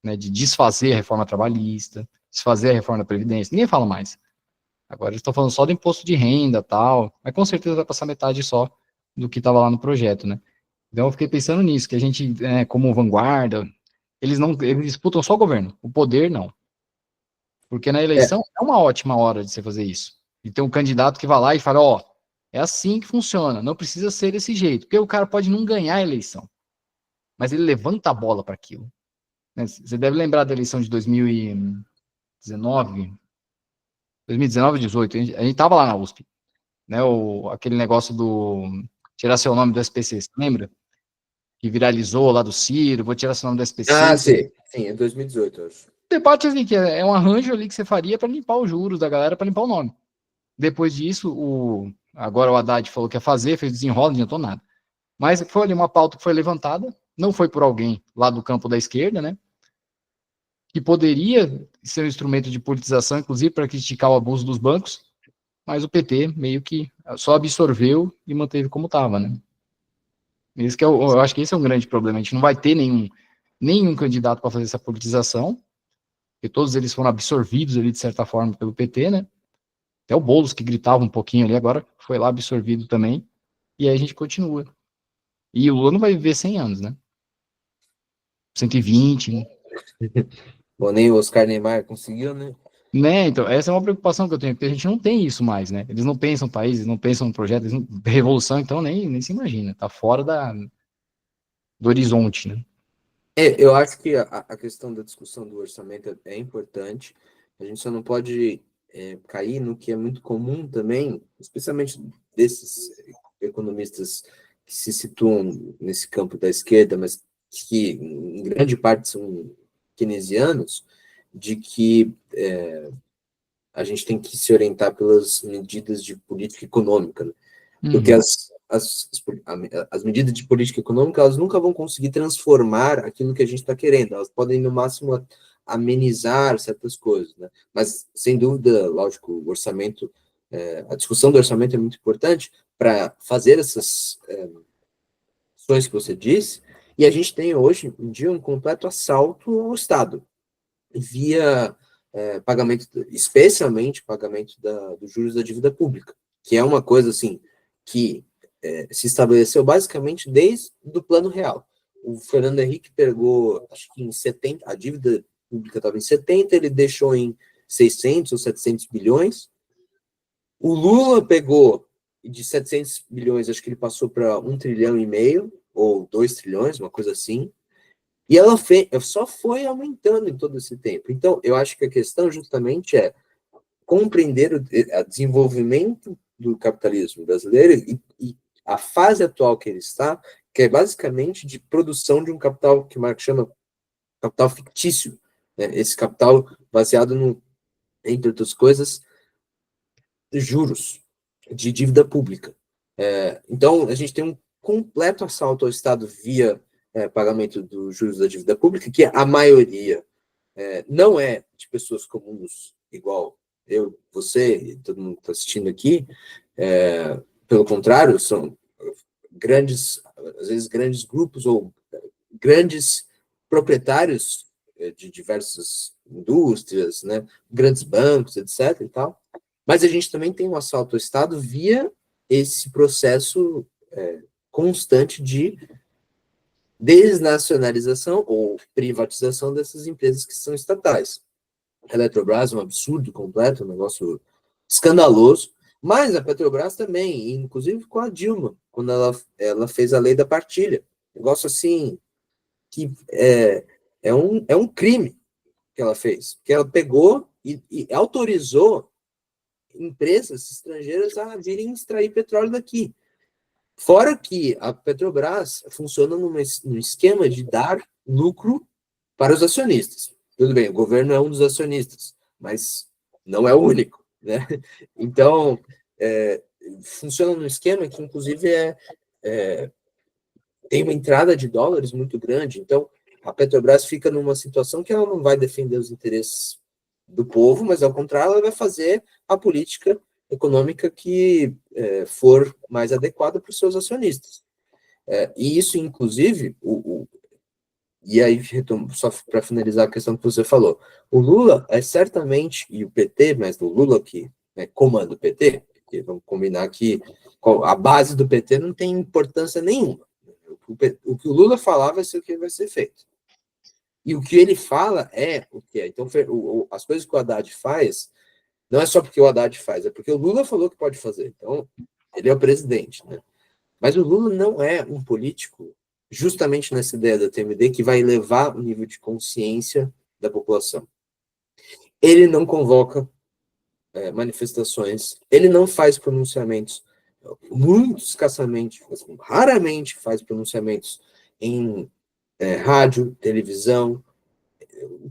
né, de desfazer a reforma trabalhista, desfazer a reforma da Previdência. Ninguém fala mais. Agora eles estão falando só do imposto de renda tal, mas com certeza vai passar metade só do que estava lá no projeto, né? Então eu fiquei pensando nisso, que a gente, como vanguarda, eles disputam só o governo, o poder não. Porque na
É.
eleição é uma ótima hora de você fazer isso. E tem um candidato que vai lá e fala, ó, é assim que funciona, não precisa ser desse jeito, porque o cara pode não ganhar a eleição, mas ele levanta a bola para aquilo. Você deve lembrar da eleição de 2019, 2019 18, a gente estava lá na USP, né, aquele negócio do tirar seu nome do SPC, você lembra? Que viralizou lá do Ciro, vou tirar seu nome do
Ah,
SPC.
sim. Sim, é 2018, eu acho.
Debate assim, que é um arranjo ali que você faria para limpar os juros da galera, para limpar o nome. Depois disso, agora o Haddad falou que ia fazer, fez desenrola, não adiantou nada. Mas foi ali uma pauta que foi levantada, não foi por alguém lá do campo da esquerda, né? Que poderia ser um instrumento de politização, inclusive para criticar o abuso dos bancos, mas o PT meio que só absorveu e manteve como estava, né? Isso que eu acho que esse é um grande problema. A gente não vai ter nenhum candidato para fazer essa politização, porque todos eles foram absorvidos ali, de certa forma, pelo PT, né? Até o Boulos, que gritava um pouquinho ali, agora foi lá absorvido também, e aí a gente continua. E o Lula não vai viver 100 anos, né? 120, né?
Bom, nem o Oscar Niemeyer conseguiu, né?
Né, então, essa é uma preocupação que eu tenho, porque a gente não tem isso mais, né? Eles não pensam países, não pensam em projetos, revolução, então nem se imagina, tá fora do horizonte, né?
Eu acho que a questão da discussão do orçamento é importante. A gente só não pode cair no que é muito comum também, especialmente desses economistas que se situam nesse campo da esquerda, mas que em grande parte são keynesianos, de que a gente tem que se orientar pelas medidas de política econômica, né? Porque
Uhum.
as medidas de política econômica, elas nunca vão conseguir transformar aquilo que a gente está querendo. Elas podem, no máximo, amenizar certas coisas, né? Mas, sem dúvida, lógico, o orçamento, a discussão do orçamento é muito importante para fazer essas ações que você disse, e a gente tem hoje em dia um completo assalto ao Estado, via pagamento, especialmente pagamento dos juros da dívida pública, que é uma coisa assim que se estabeleceu basicamente desde o Plano Real. O Fernando Henrique pegou, acho que em 70, a dívida pública estava em 70, ele deixou em 600 ou 700 bilhões. O Lula pegou de 700 bilhões, acho que ele passou para 1,5 trilhão, ou 2 trilhões, uma coisa assim. E ela só foi aumentando em todo esse tempo. Então, eu acho que a questão justamente é compreender o desenvolvimento do capitalismo brasileiro e a fase atual que ele está, que é basicamente de produção de um capital que Marx chama capital fictício, né? Esse capital baseado no, entre outras coisas, juros de dívida pública. Então, a gente tem um completo assalto ao Estado via pagamento dos juros da dívida pública, que a maioria não é de pessoas comuns, igual eu, você e todo mundo que está assistindo aqui. Pelo contrário, são grandes, às vezes grandes grupos ou grandes proprietários de diversas indústrias, né, grandes bancos, etc. e tal. Mas a gente também tem um assalto ao Estado via esse processo constante de desnacionalização ou privatização dessas empresas que são estatais. A Eletrobras é um absurdo completo, um negócio escandaloso, mas a Petrobras também, inclusive com a Dilma, quando ela fez a lei da partilha. Negócio assim, que é um crime que ela fez, que ela pegou e autorizou empresas estrangeiras a virem extrair petróleo daqui. Fora que a Petrobras funciona num esquema de dar lucro para os acionistas. Tudo bem, o governo é um dos acionistas, mas não é o único, né? Então, funciona num esquema que, inclusive, tem uma entrada de dólares muito grande. Então, a Petrobras fica numa situação que ela não vai defender os interesses do povo, mas, ao contrário, ela vai fazer a política econômica que for mais adequada para os seus acionistas. E isso, inclusive, e aí, só para finalizar a questão que você falou, o Lula é certamente, e o PT, mas o Lula que comanda o PT, porque vamos combinar que a base do PT não tem importância nenhuma. O que o Lula falar vai ser o que vai ser feito. E o que ele fala é o que é. Então, as coisas que o Haddad faz, não é só porque o Haddad faz, é porque o Lula falou que pode fazer. Então, ele é o presidente, né? Mas o Lula não é um político, justamente nessa ideia da TMD, que vai elevar o nível de consciência da população. Ele não convoca manifestações, ele não faz pronunciamentos, muito escassamente, raramente faz pronunciamentos em rádio, televisão,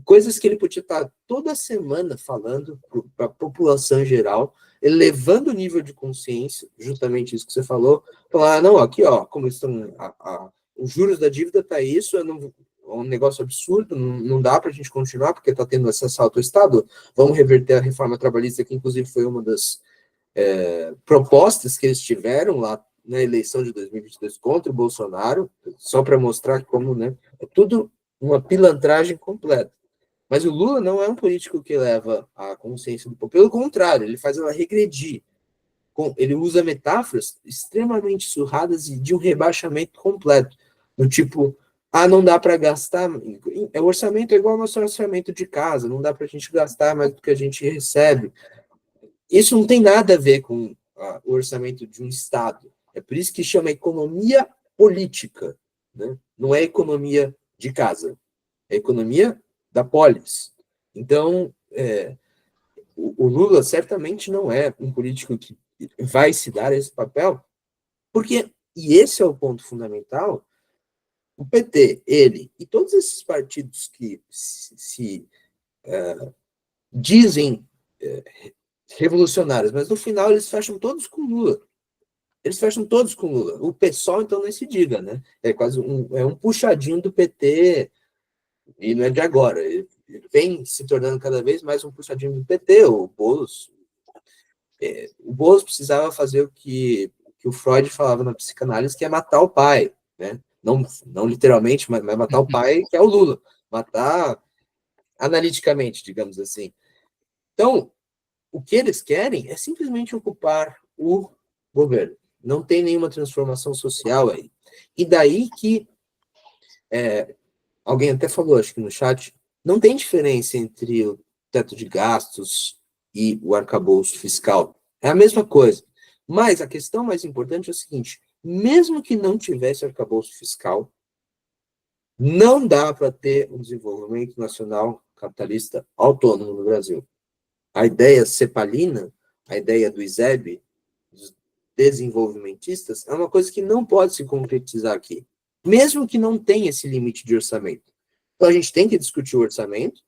coisas que ele podia estar toda semana falando para a população em geral, elevando o nível de consciência, justamente isso que você falou, falar, não, aqui, ó, como estão, os juros da dívida tá isso, é um negócio absurdo, não dá para a gente continuar, porque está tendo acesso ao Estado, vamos reverter a reforma trabalhista, que inclusive foi uma das propostas que eles tiveram lá na eleição de 2022 contra o Bolsonaro, só para mostrar como, né, é tudo uma pilantragem completa. Mas o Lula não é um político que leva a consciência do povo. Pelo contrário, ele faz ela regredir. Ele usa metáforas extremamente surradas e de um rebaixamento completo. Do tipo, não dá para gastar. O orçamento é igual ao nosso orçamento de casa, não dá para a gente gastar mais do que a gente recebe. Isso não tem nada a ver com o orçamento de um Estado. É por isso que chama economia política, né? Não é economia de casa, é economia da polis. Então, o Lula certamente não é um político que vai se dar esse papel, porque, e esse é o ponto fundamental, o PT, ele e todos esses partidos que se dizem revolucionários, mas no final eles fecham todos com Lula. Eles fecham todos com Lula. O PSOL, então, nem se diga, né? É quase um puxadinho do PT, e não é de agora. Ele vem se tornando cada vez mais um puxadinho do PT. O Boulos precisava fazer o que o Freud falava na psicanálise, que é matar o pai, né? Não literalmente, mas matar o pai, que é o Lula. Matar analiticamente, digamos assim. Então, o que eles querem é simplesmente ocupar o governo. Não tem nenhuma transformação social aí. E daí que, alguém até falou, acho que no chat, não tem diferença entre o teto de gastos e o arcabouço fiscal. É a mesma coisa. Mas a questão mais importante é o seguinte, mesmo que não tivesse arcabouço fiscal, não dá para ter um desenvolvimento nacional capitalista autônomo no Brasil. A ideia cepalina, a ideia do ISEB, dos desenvolvimentistas, é uma coisa que não pode se concretizar aqui, mesmo que não tenha esse limite de orçamento. Então a gente tem que discutir o orçamento,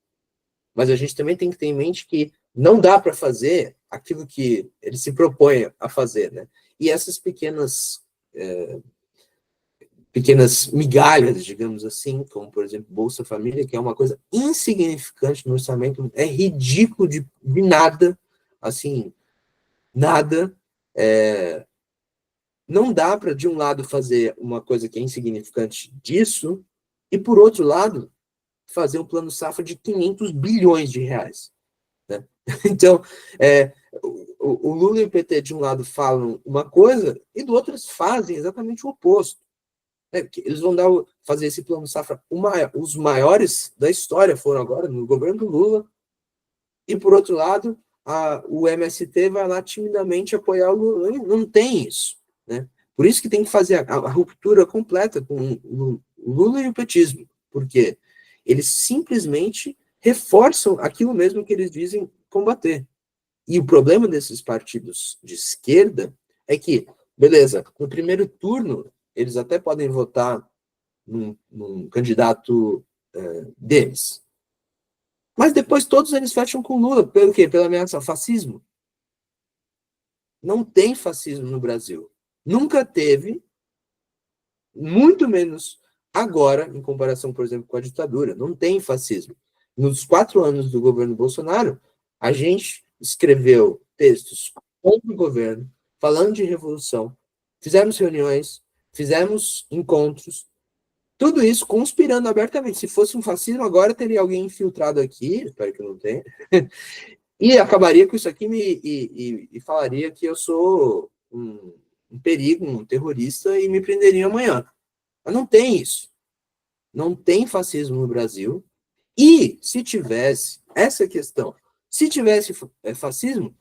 mas a gente também tem que ter em mente que não dá para fazer aquilo que ele se propõe a fazer, né? E essas pequenas migalhas, digamos assim, como, por exemplo, Bolsa Família, que é uma coisa insignificante no orçamento, é ridículo de nada, assim, nada. Não dá para, de um lado, fazer uma coisa que é insignificante disso, e, por outro lado, fazer um plano safra de 500 bilhões de reais. Né? Então, o Lula e o PT, de um lado, falam uma coisa, e do outro, eles fazem exatamente o oposto. Eles vão fazer esse plano safra, os maiores da história foram agora no governo do Lula, e por outro lado, o MST vai lá timidamente apoiar o Lula. Não tem isso, né? Por isso que tem que fazer a ruptura completa com o Lula e o petismo, porque eles simplesmente reforçam aquilo mesmo que eles dizem combater. E o problema desses partidos de esquerda é que, beleza, no primeiro turno, eles até podem votar num candidato deles. Mas depois todos eles fecham com Lula. Pelo quê? Pela ameaça ao fascismo. Não tem fascismo no Brasil. Nunca teve, muito menos agora, em comparação, por exemplo, com a ditadura. Não tem fascismo. Nos 4 anos do governo Bolsonaro, a gente escreveu textos contra o governo, falando de revolução, fizemos reuniões, fizemos encontros, tudo isso conspirando abertamente. Se fosse um fascismo, agora teria alguém infiltrado aqui, espero que não tenha, e acabaria com isso aqui e falaria que eu sou um perigo, um terrorista, e me prenderia amanhã. Mas não tem isso. Não tem fascismo no Brasil. E, se tivesse, essa questão, se tivesse fascismo,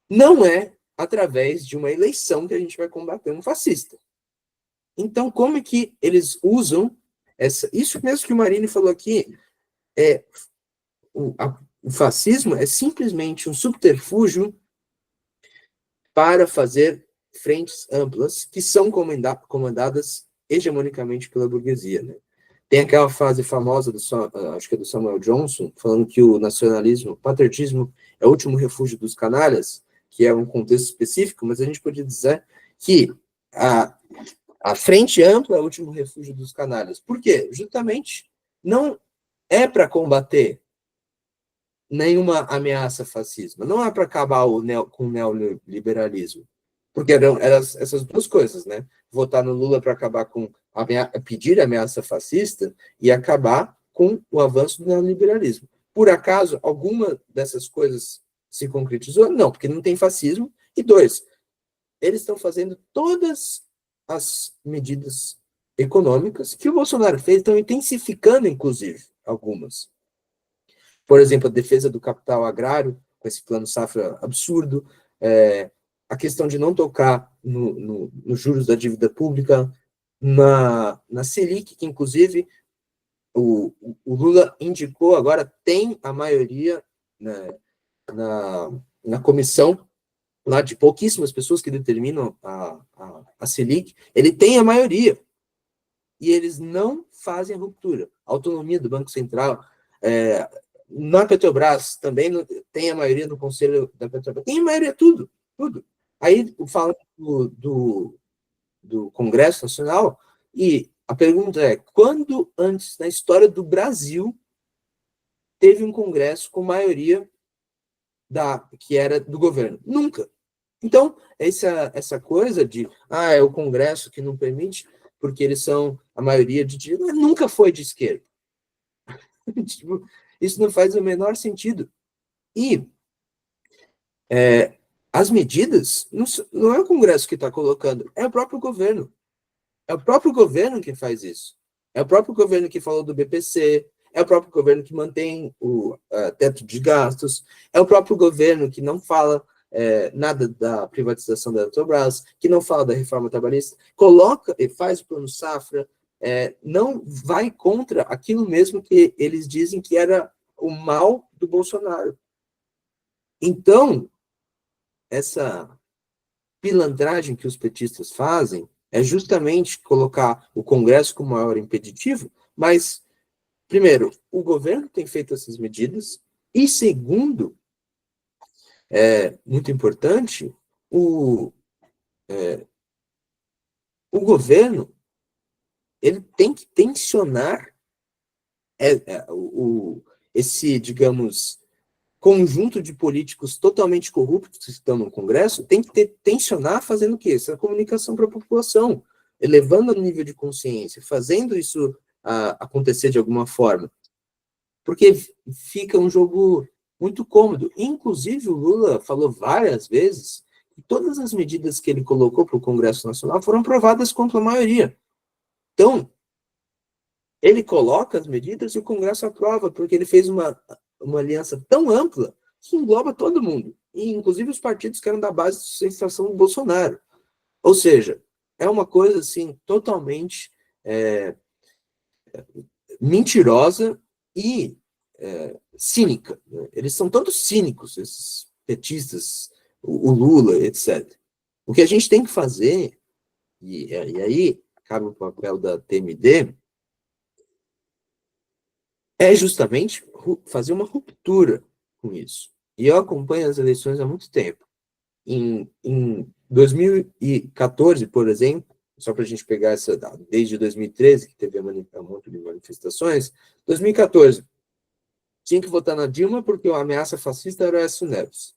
não é através de uma eleição que a gente vai combater um fascista. Então, como é que eles usam isso mesmo que o Marini falou aqui, o fascismo é simplesmente um subterfúgio para fazer frentes amplas que são comandadas hegemonicamente pela burguesia, né? Tem aquela frase famosa, acho que é do Samuel Johnson, falando que o nacionalismo, o patriotismo é o último refúgio dos canalhas, que é um contexto específico, mas a gente pode dizer que a frente ampla é o último refúgio dos canalhas. Por quê? Justamente não é para combater nenhuma ameaça fascista, não é para acabar com o neoliberalismo. Porque eram essas duas coisas, né? Votar no Lula para acabar com pedir ameaça fascista e acabar com o avanço do neoliberalismo. Por acaso, alguma dessas coisas se concretizou? Não, porque não tem fascismo. E 2, eles estão fazendo todas as medidas econômicas que o Bolsonaro fez, estão intensificando, inclusive, algumas. Por exemplo, a defesa do capital agrário, com esse plano safra absurdo, a questão de não tocar nos juros da dívida pública, na Selic, que inclusive o Lula indicou, agora tem a maioria, né, na comissão, lá de pouquíssimas pessoas que determinam a Selic, ele tem a maioria, e eles não fazem a ruptura. A autonomia do Banco Central, na Petrobras também tem a maioria do Conselho da Petrobras, tem a maioria, tudo. Aí fala do Congresso Nacional, e a pergunta é, quando antes, na história do Brasil, teve um Congresso com maioria que era do governo? Nunca. Então, essa coisa de, é o Congresso que não permite, porque eles são a maioria de direita, nunca foi de esquerda. Tipo, isso não faz o menor sentido. E as medidas, não é o Congresso que está colocando, é o próprio governo. É o próprio governo que faz isso. É o próprio governo que falou do BPC, é o próprio governo que mantém o teto de gastos, é o próprio governo que não fala nada da privatização da Petrobras, que não fala da reforma trabalhista, coloca e faz o plano safra, não vai contra aquilo mesmo que eles dizem que era o mal do Bolsonaro. Então, essa pilantragem que os petistas fazem é justamente colocar o Congresso como maior impeditivo, mas, primeiro, o governo tem feito essas medidas, e segundo, muito importante, o governo ele tem que tensionar esse, digamos, conjunto de políticos totalmente corruptos que estão no Congresso, tem que tensionar fazendo o quê? Essa comunicação para a população, elevando o nível de consciência, fazendo isso acontecer de alguma forma. Porque fica um jogo muito cômodo. Inclusive, o Lula falou várias vezes que todas as medidas que ele colocou para o Congresso Nacional foram aprovadas com a maioria. Então, ele coloca as medidas e o Congresso aprova, porque ele fez uma aliança tão ampla que engloba todo mundo, e inclusive os partidos que eram da base de sustentação do Bolsonaro. Ou seja, é uma coisa assim totalmente mentirosa e cínica. Eles são todos cínicos, esses petistas, o Lula, etc. O que a gente tem que fazer, e aí cabe o papel da TMD, é justamente fazer uma ruptura com isso. E eu acompanho as eleições há muito tempo. Em 2014, por exemplo, só para a gente pegar essa data, desde 2013, que teve um monte de manifestações, 2014, tinha que votar na Dilma porque a ameaça fascista era o Aécio Neves.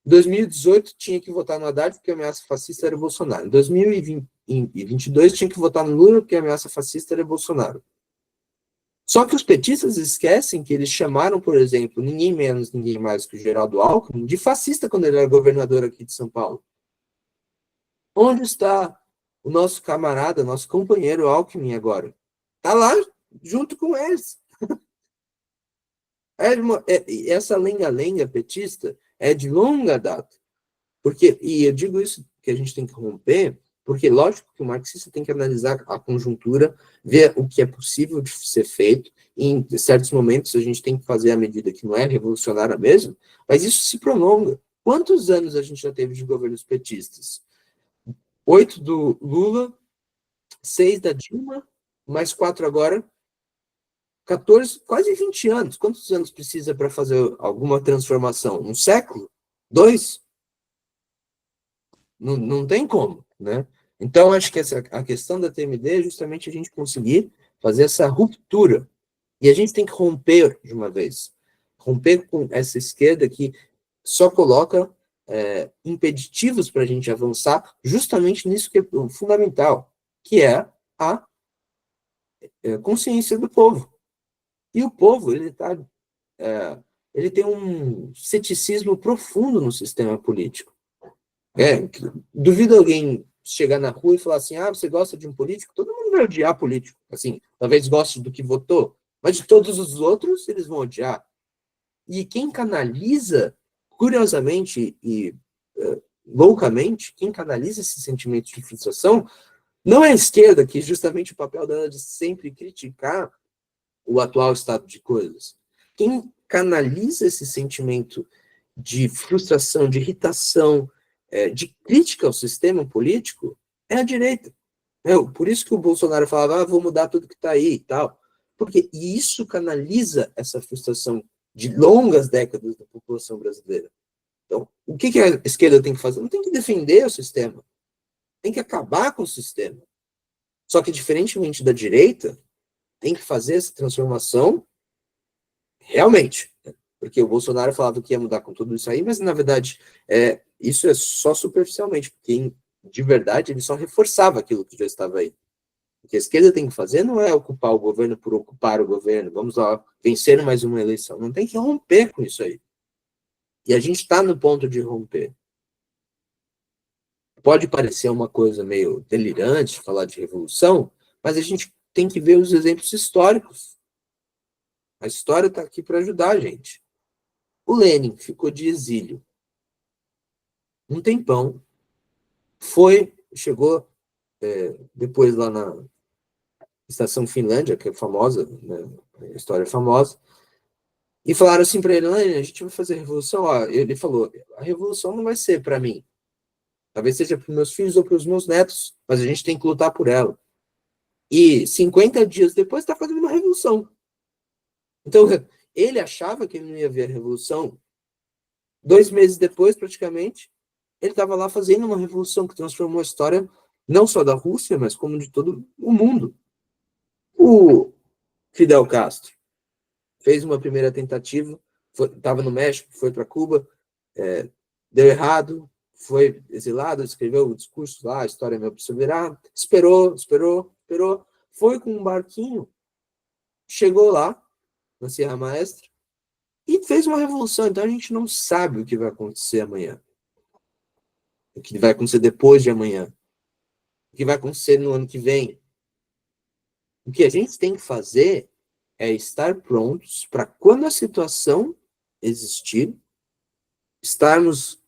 2018, tinha que votar no Haddad porque a ameaça fascista era o Bolsonaro. Em 2022, tinha que votar no Lula porque a ameaça fascista era o Bolsonaro. Só que os petistas esquecem que eles chamaram, por exemplo, ninguém menos, ninguém mais que o Geraldo Alckmin, de fascista quando ele era governador aqui de São Paulo. Onde está o nosso camarada, nosso companheiro Alckmin agora? Está lá junto com eles. Essa lenga-lenga petista é de longa data. E eu digo isso que a gente tem que romper, porque lógico que o marxista tem que analisar a conjuntura, ver o que é possível de ser feito, e em certos momentos a gente tem que fazer a medida que não é revolucionária mesmo, mas isso se prolonga. Quantos anos a gente já teve de governos petistas? 8 do Lula, 6 da Dilma, mais 4 agora, 14, quase 20 anos. Quantos anos precisa para fazer alguma transformação? Um século? 2? Não tem como, né? Então, acho que a questão da TMD é justamente a gente conseguir fazer essa ruptura. E a gente tem que romper de uma vez. Romper com essa esquerda que só coloca impeditivos para a gente avançar justamente nisso que é fundamental, que é a consciência do povo. E o povo, ele tem um ceticismo profundo no sistema político. Duvido alguém chegar na rua e falar assim, você gosta de um político? Todo mundo vai odiar político. Assim, talvez goste do que votou, mas de todos os outros, eles vão odiar. E quem canaliza, curiosamente e loucamente, quem canaliza esse sentimento de frustração não é a esquerda, que justamente o papel dela é de sempre criticar o atual estado de coisas. Quem canaliza esse sentimento de frustração, de irritação, de crítica ao sistema político é a direita. Por isso que o Bolsonaro falava, vou mudar tudo que está aí e tal. Porque isso canaliza essa frustração de longas décadas da população brasileira. Então, o que a esquerda tem que fazer? Não tem que defender o sistema. Tem que acabar com o sistema. Só que, diferentemente da direita, tem que fazer essa transformação realmente. Porque o Bolsonaro falava que ia mudar com tudo isso aí, mas, na verdade, isso é só superficialmente, porque, de verdade, ele só reforçava aquilo que já estava aí. O que a esquerda tem que fazer não é ocupar o governo por ocupar o governo, vamos lá, vencer mais uma eleição. Não tem que romper com isso aí. E a gente está no ponto de romper. Pode parecer uma coisa meio delirante falar de revolução, mas a gente tem que ver os exemplos históricos. A história está aqui para ajudar a gente. O Lenin ficou de exílio um tempão, chegou depois lá na Estação Finlândia, que é famosa, né, história famosa, e falaram assim para ele, Lenin, a gente vai fazer a revolução. Ele falou, a revolução não vai ser para mim, talvez seja para os meus filhos ou para os meus netos, mas a gente tem que lutar por ela. E 50 dias depois está fazendo uma revolução. Então, ele achava que ele não ia ver a revolução. 2 meses depois, praticamente, ele estava lá fazendo uma revolução que transformou a história não só da Rússia, mas como de todo o mundo. O Fidel Castro fez uma primeira tentativa, estava no México, foi para Cuba, deu errado, foi exilado, escreveu o discurso lá, a história me absolverá, esperou, foi com um barquinho, chegou lá, na Serra Maestra, e fez uma revolução. Então a gente não sabe o que vai acontecer amanhã, o que vai acontecer depois de amanhã, o que vai acontecer no ano que vem. O que a gente tem que fazer é estar prontos para, quando a situação existir, estarmos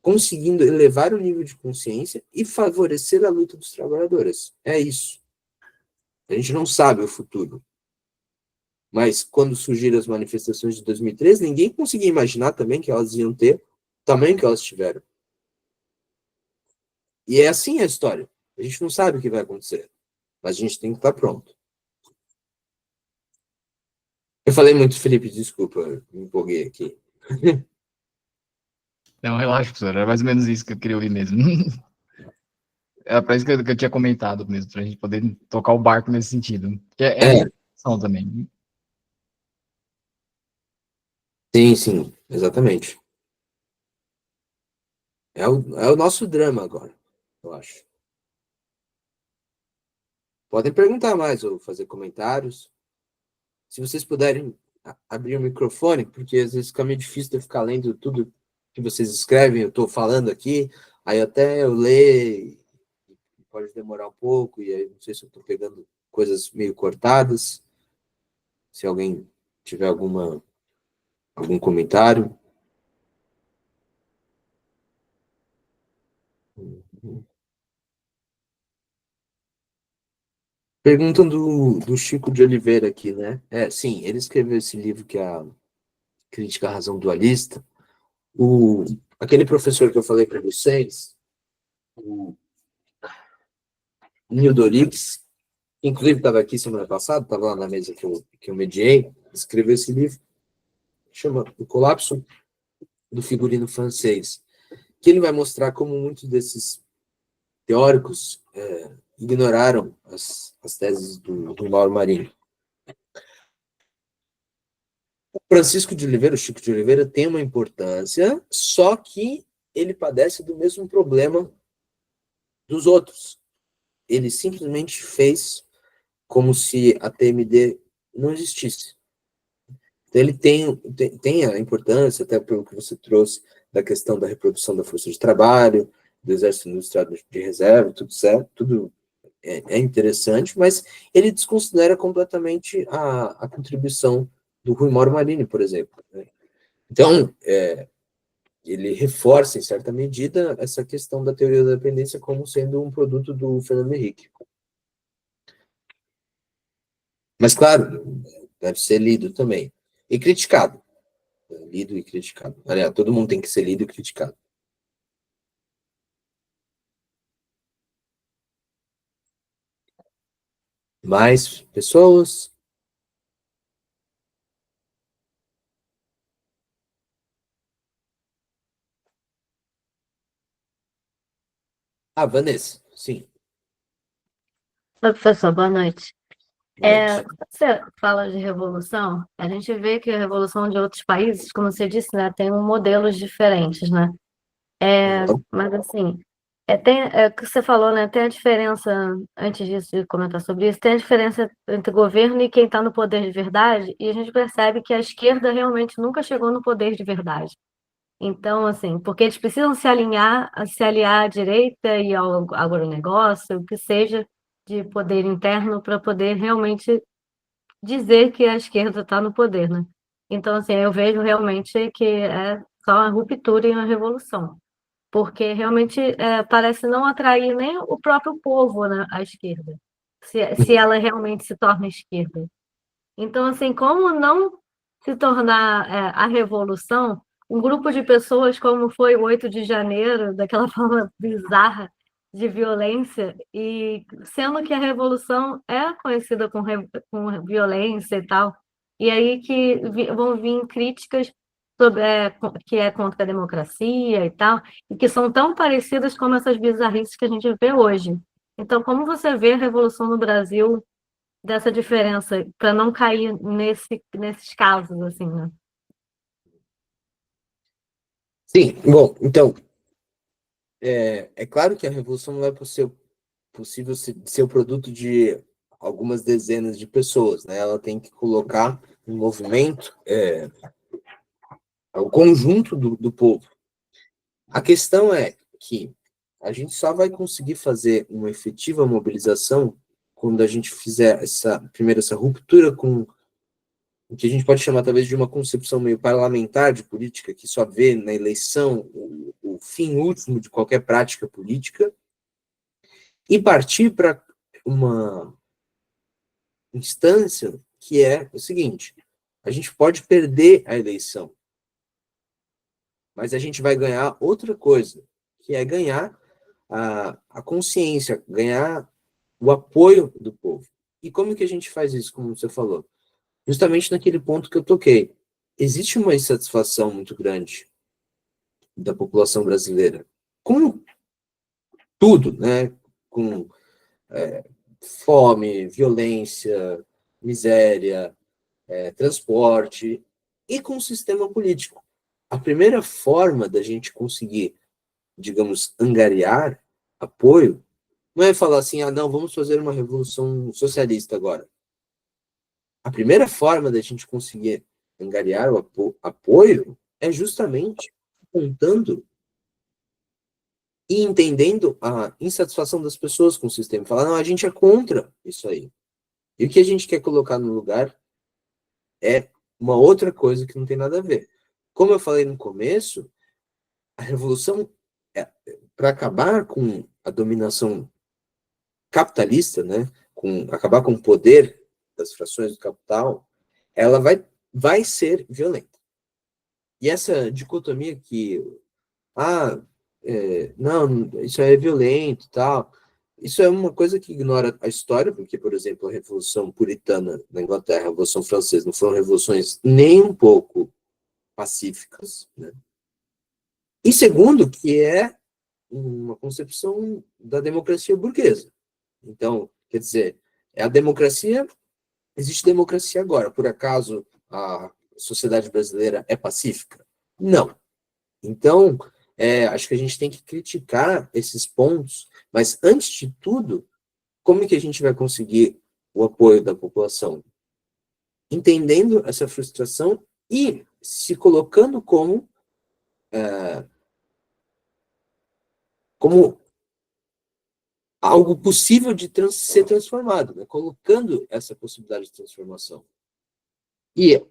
conseguindo elevar o nível de consciência e favorecer a luta dos trabalhadores. É isso. A gente não sabe o futuro. Mas quando surgiram as manifestações de 2013, ninguém conseguia imaginar também que elas iam ter o tamanho que elas tiveram. E é assim a história. A gente não sabe o que vai acontecer, mas a gente tem que estar pronto. Eu falei muito, Felipe, desculpa, me empolguei aqui.
Não, relaxa, professor, era mais ou menos isso que eu queria ouvir mesmo. Era para isso que eu tinha comentado mesmo, para a gente poder tocar o barco nesse sentido. Que é a minha intenção também.
Sim, exatamente. É o nosso drama agora, eu acho. Podem perguntar mais ou fazer comentários. Se vocês puderem abrir o microfone, porque às vezes fica meio difícil de eu ficar lendo tudo que vocês escrevem, eu estou falando aqui, aí até eu ler, pode demorar um pouco, e aí não sei se eu estou pegando coisas meio cortadas. Se alguém tiver algum comentário. Perguntam do Chico de Oliveira aqui, né? Sim, ele escreveu esse livro que é a Crítica à Razão Dualista. Aquele professor que eu falei para vocês, o Nildo Orix, que inclusive estava aqui semana passada, estava lá na mesa que eu mediei, escreveu esse livro, chama O Colapso do Figurino Francês, que ele vai mostrar como muitos desses teóricos ignoraram as teses do Mauro Marinho. O Francisco de Oliveira, o Chico de Oliveira, tem uma importância, só que ele padece do mesmo problema dos outros. Ele simplesmente fez como se a TMD não existisse. Então, ele tem a importância, até pelo que você trouxe, da questão da reprodução da força de trabalho, do Exército Industrial de Reserva, tudo certo, tudo é interessante, mas ele desconsidera completamente a contribuição do Rui Mauro Marini, por exemplo, né? Então, ele reforça, em certa medida, essa questão da teoria da dependência como sendo um produto do Fernando Henrique. Mas, claro, deve ser lido também. E criticado. Lido e criticado. Aliás, todo mundo tem que ser lido e criticado. Mais pessoas? Ah, Vanessa, sim.
Oi, professor, boa noite.
Boa noite.
Quando você fala de revolução, a gente vê que a revolução de outros países, como você disse, né, tem modelos diferentes, né?
Uhum.
Mas assim, o que você falou, né? Tem a diferença, antes disso de comentar sobre isso, tem a diferença entre governo e quem está no poder de verdade, e a gente percebe que a esquerda realmente nunca chegou no poder de verdade. Então, assim, porque eles precisam se aliar à direita e ao agronegócio, o que seja de poder interno para poder realmente dizer que a esquerda está no poder, né? Então, assim, eu vejo realmente que é só uma ruptura e uma revolução, porque realmente parece não atrair nem o próprio povo, né, à esquerda, se ela realmente se torna esquerda. Então, assim, como não se tornar a revolução um grupo de pessoas como foi o 8 de janeiro, daquela forma bizarra de violência, e sendo que a revolução é conhecida com violência e tal, e aí que vão vir críticas sobre, que é contra a democracia e tal, e que são tão parecidas como essas bizarrices que a gente vê hoje. Então, como você vê a revolução no Brasil dessa diferença, para não cair nesses casos, assim, né?
Sim, bom, então, é claro que a revolução não vai ser possível ser o produto de algumas dezenas de pessoas, né? Ela tem que colocar em movimento o conjunto do povo. A questão é que a gente só vai conseguir fazer uma efetiva mobilização quando a gente fizer primeiro essa ruptura com o que a gente pode chamar talvez de uma concepção meio parlamentar de política, que só vê na eleição o fim último de qualquer prática política, e partir para uma instância que é o seguinte: a gente pode perder a eleição, mas a gente vai ganhar outra coisa, que é ganhar a consciência, ganhar o apoio do povo. E como que a gente faz isso, como você falou? Justamente naquele ponto que eu toquei. Existe uma insatisfação muito grande da população brasileira com tudo, né? Com fome, violência, miséria, transporte e com o sistema político. A primeira forma da gente conseguir, digamos, angariar apoio não é falar assim, ah, não, vamos fazer uma revolução socialista agora. A primeira forma da gente conseguir angariar o apoio é justamente apontando e entendendo a insatisfação das pessoas com o sistema. Falar, não, a gente é contra isso aí. E o que a gente quer colocar no lugar é uma outra coisa que não tem nada a ver. Como eu falei no começo, a revolução, para acabar com a dominação capitalista, né, acabar com o poder das frações do capital, ela vai ser violenta. E essa dicotomia que, ah, não, isso é violento e tal, isso é uma coisa que ignora a história, porque, por exemplo, a Revolução Puritana na Inglaterra, a Revolução Francesa, não foram revoluções nem um pouco pacíficas, né? E segundo, que é uma concepção da democracia burguesa. Então, quer dizer, é a democracia, existe democracia agora. Por acaso a sociedade brasileira é pacífica? Não. Então, acho que a gente tem que criticar esses pontos, mas antes de tudo, como é que a gente vai conseguir o apoio da população? Entendendo essa frustração e se colocando como como algo possível de ser transformado, né? Colocando essa possibilidade de transformação. E,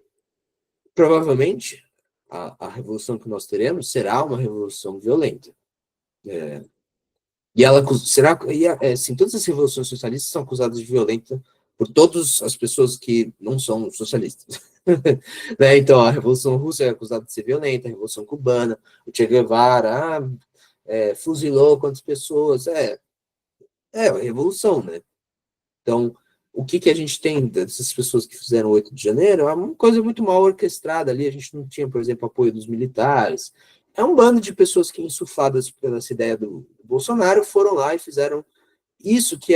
provavelmente, a revolução que nós teremos será uma revolução violenta. E ela será, assim, todas as revoluções socialistas são acusadas de violenta por todas as pessoas que não são socialistas. Né? Então, a Revolução Russa é acusada de ser violenta, a Revolução Cubana, o Che Guevara, fuzilou quantas pessoas, uma revolução, né? Então, o que a gente tem dessas pessoas que fizeram 8 de janeiro é uma coisa muito mal orquestrada ali, a gente não tinha, por exemplo, apoio dos militares, é um bando de pessoas que, insufladas pela essa ideia do Bolsonaro, foram lá e fizeram isso que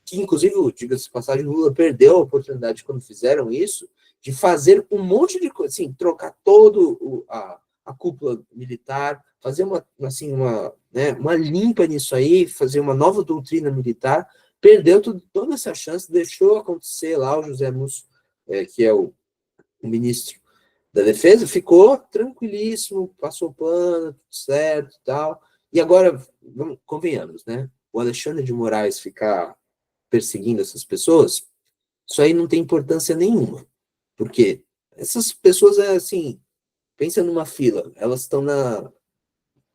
que inclusive, diga-se de passagem, Lula perdeu a oportunidade quando fizeram isso, de fazer um monte de coisa, assim, trocar todo a cúpula militar, fazer uma limpa nisso aí, fazer uma nova doutrina militar, perdeu toda essa chance, deixou acontecer lá o José Múcio, que é o ministro da Defesa, ficou tranquilíssimo, passou pano, tudo certo e tal, e agora, convenhamos, né, o Alexandre de Moraes ficar perseguindo essas pessoas, isso aí não tem importância nenhuma. Porque essas pessoas, assim, pensa numa fila, elas estão na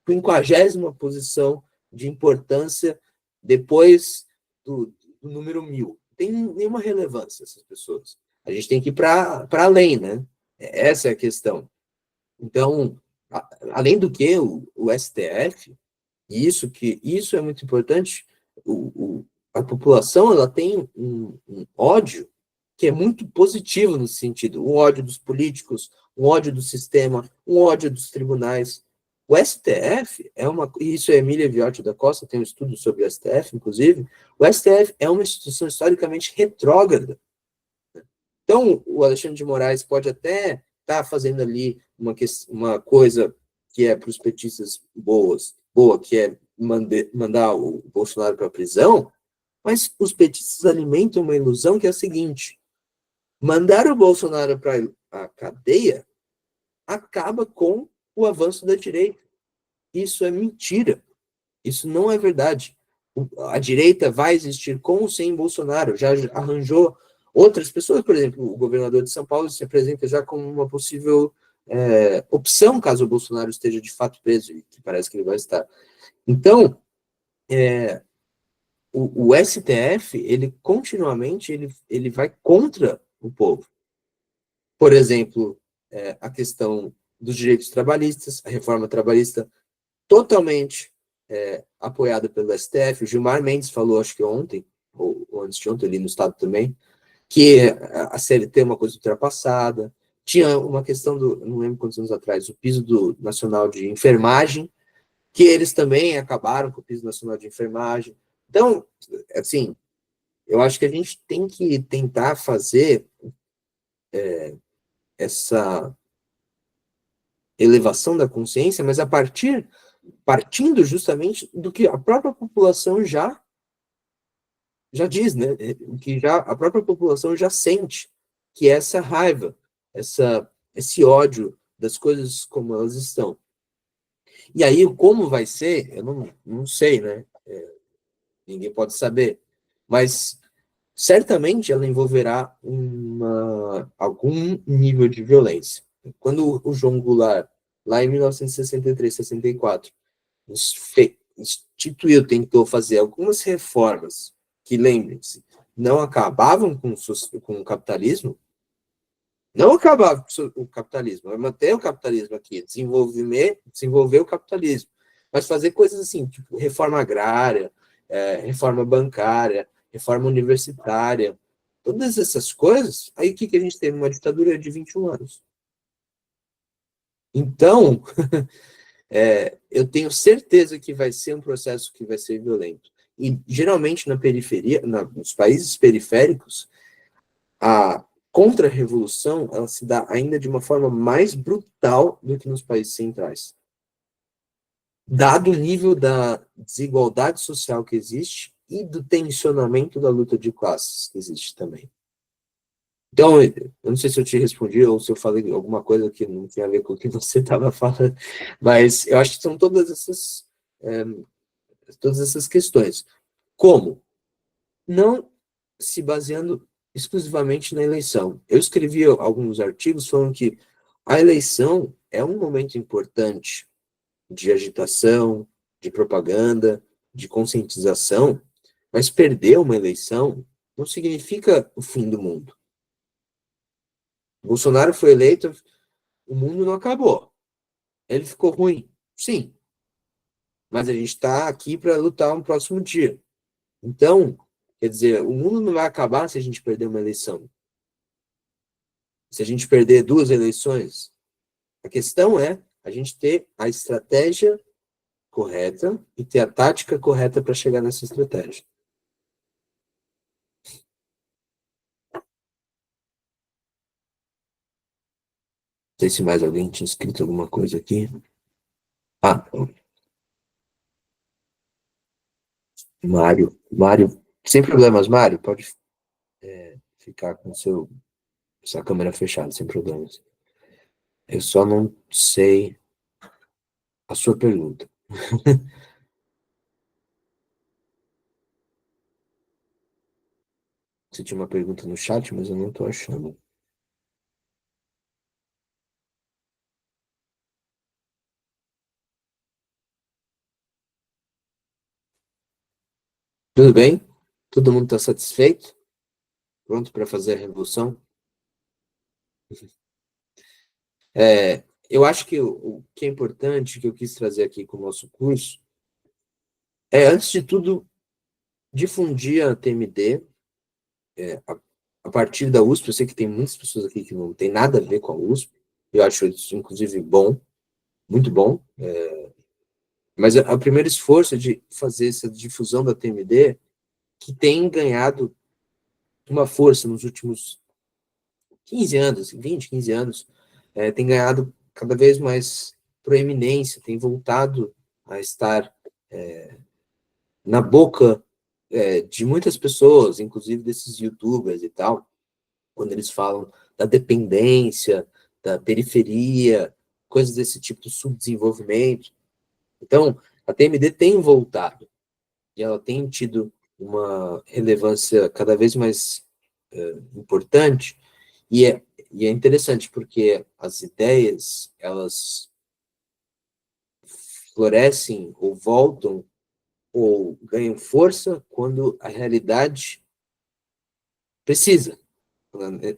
50ª posição de importância depois do número 1000. Não tem nenhuma relevância essas pessoas. A gente tem que ir para além, né? Essa é a questão. Então, além do que, o STF, e isso é muito importante, a população ela tem um ódio que é muito positivo nesse sentido, um ódio dos políticos, um ódio do sistema, um ódio dos tribunais. O STF e isso é Emília Viotti da Costa, tem um estudo sobre o STF, inclusive, o STF é uma instituição historicamente retrógrada. Então, o Alexandre de Moraes pode até estar fazendo ali uma coisa que é para os petistas boa, que é mandar o Bolsonaro para a prisão, mas os petistas alimentam uma ilusão que é a seguinte: mandar o Bolsonaro para a cadeia acaba com o avanço da direita. Isso é mentira. Isso não é verdade. A direita vai existir com ou sem Bolsonaro. Já arranjou outras pessoas, por exemplo, o governador de São Paulo se apresenta já como uma possível opção caso o Bolsonaro esteja de fato preso, e que parece que ele vai estar. Então, o STF, ele continuamente ele vai contra o povo. Por exemplo, a questão dos direitos trabalhistas, a reforma trabalhista totalmente apoiada pelo STF. O Gilmar Mendes falou, acho que ontem, ou antes de ontem, ali no Estado também, que a CLT é uma coisa ultrapassada. Tinha uma questão não lembro quantos anos atrás, o piso nacional de enfermagem, que eles também acabaram com o piso nacional de enfermagem. Então, assim, eu acho que a gente tem que tentar fazer essa elevação da consciência, mas partindo justamente do que a própria população já diz, né? Que a própria população já sente, que é essa raiva, esse ódio das coisas como elas estão. E aí, como vai ser, eu não sei, né? Ninguém pode saber, mas certamente ela envolverá algum nível de violência. Quando o João Goulart, lá em 1963, 64, tentou fazer algumas reformas que, lembrem-se, não acabavam com o capitalismo, não acabava com o capitalismo, vai manter o capitalismo aqui, desenvolver o capitalismo, mas fazer coisas assim, tipo reforma agrária, reforma bancária, reforma universitária, todas essas coisas, aí o que a gente teve? Uma ditadura de 21 anos. Então, eu tenho certeza que vai ser um processo que vai ser violento. E, geralmente, na periferia, nos países periféricos, a contra-revolução, ela se dá ainda de uma forma mais brutal do que nos países centrais. Dado o nível da desigualdade social que existe e do tensionamento da luta de classes que existe também. Então, eu não sei se eu te respondi ou se eu falei alguma coisa que não tinha a ver com o que você estava falando, mas eu acho que são todas essas todas essas questões. Como? Não se baseando exclusivamente na eleição. Eu escrevi alguns artigos falando que a eleição é um momento importante de agitação, de propaganda, de conscientização, mas perder uma eleição não significa o fim do mundo. Bolsonaro foi eleito, o mundo não acabou. Ele ficou ruim, sim, mas a gente está aqui para lutar um próximo dia. Então, quer dizer, o mundo não vai acabar se a gente perder uma eleição. Se a gente perder 2 eleições, a questão é a gente ter a estratégia correta e ter a tática correta para chegar nessa estratégia. Não sei se mais alguém tinha escrito alguma coisa aqui. Ah, Mário, sem problemas, Mário, pode ficar com sua câmera fechada, sem problemas. Eu só não sei a sua pergunta. Você tinha uma pergunta no chat, mas eu não estou achando. Tudo bem? Todo mundo está satisfeito? Pronto para fazer a revolução? Eu acho que o que é importante, que eu quis trazer aqui com o nosso curso, é, antes de tudo, difundir a TMD, a partir da USP. Eu sei que tem muitas pessoas aqui que não tem nada a ver com a USP, eu acho isso, inclusive, bom, muito bom, mas o primeiro esforço é de fazer essa difusão da TMD, que tem ganhado uma força nos últimos 15 anos, 20, 15 anos, tem ganhado cada vez mais proeminência, tem voltado a estar na boca de muitas pessoas, inclusive desses youtubers e tal, quando eles falam da dependência, da periferia, coisas desse tipo, do subdesenvolvimento. Então, a TMD tem voltado, e ela tem tido uma relevância cada vez mais importante, e é interessante, porque as ideias, elas florescem ou voltam ou ganham força quando a realidade precisa.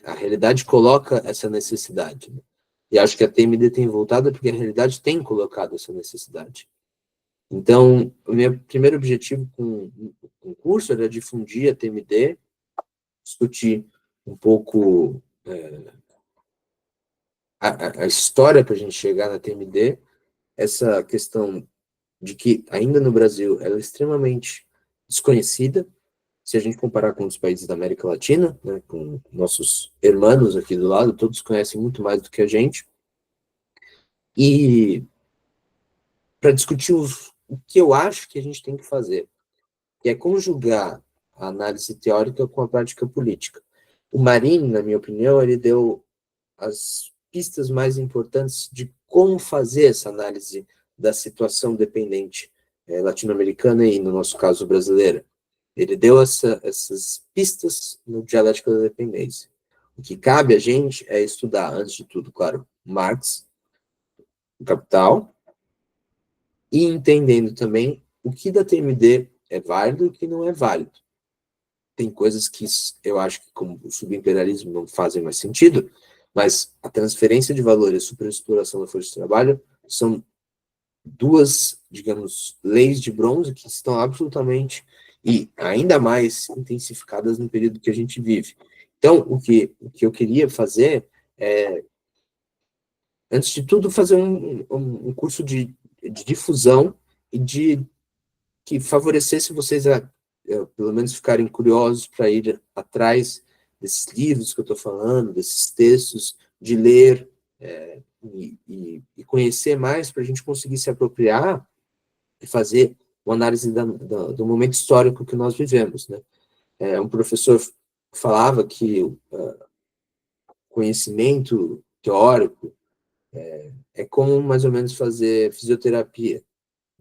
A realidade coloca essa necessidade. Né? E acho que a TMD tem voltado porque a realidade tem colocado essa necessidade. Então, o meu primeiro objetivo com o curso era difundir a TMD, discutir um pouco a história para a gente chegar na TMD, essa questão de que ainda no Brasil ela é extremamente desconhecida, se a gente comparar com os países da América Latina, né, com nossos irmãos aqui do lado, todos conhecem muito mais do que a gente, e para discutir o que eu acho que a gente tem que fazer, que é conjugar a análise teórica com a prática política. O Marin, na minha opinião, ele deu as pistas mais importantes de como fazer essa análise da situação dependente latino-americana e, no nosso caso, brasileira. Ele deu essas pistas no Dialética da Dependência. O que cabe a gente é estudar, antes de tudo, claro, Marx, o Capital, e entendendo também o que da TMD é válido e o que não é válido. Tem coisas que eu acho que, como o subimperialismo, não fazem mais sentido, mas a transferência de valor e a superexploração da força de trabalho são 2, digamos, leis de bronze que estão absolutamente e ainda mais intensificadas no período que a gente vive. Então, o que eu queria fazer é, antes de tudo, fazer um curso de difusão e de que favorecesse vocês a pelo menos ficarem curiosos para ir atrás desses livros que eu estou falando, desses textos, de ler e conhecer mais para a gente conseguir se apropriar e fazer uma análise do momento histórico que nós vivemos. Né? Um professor falava que conhecimento teórico é como mais ou menos fazer fisioterapia.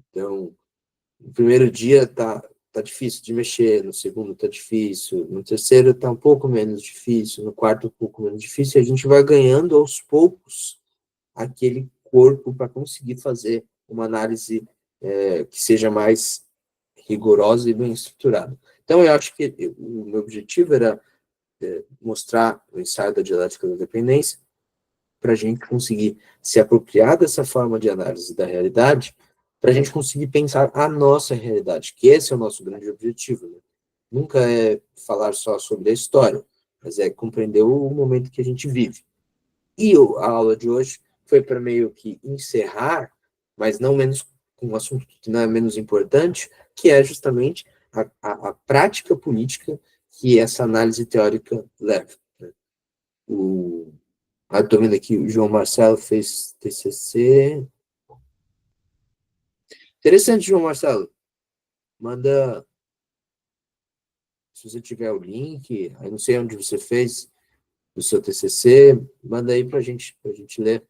Então, no primeiro dia tá difícil de mexer, no segundo tá difícil, no terceiro tá um pouco menos difícil, no quarto um pouco menos difícil, e a gente vai ganhando aos poucos aquele corpo para conseguir fazer uma análise que seja mais rigorosa e bem estruturada. Então, eu acho que o meu objetivo era mostrar o ensaio da dialética da dependência para a gente conseguir se apropriar dessa forma de análise da realidade, para a gente conseguir pensar a nossa realidade, que esse é o nosso grande objetivo. Né? Nunca é falar só sobre a história, mas é compreender o momento que a gente vive. E a aula de hoje foi para meio que encerrar, mas não menos com um assunto que não é menos importante, que é justamente a prática política que essa análise teórica leva. Né? Estou vendo aqui, o João Marcelo fez TCC. Interessante, João Marcelo. Manda, se você tiver o link, eu não sei onde você fez o seu TCC, manda aí para a gente ler.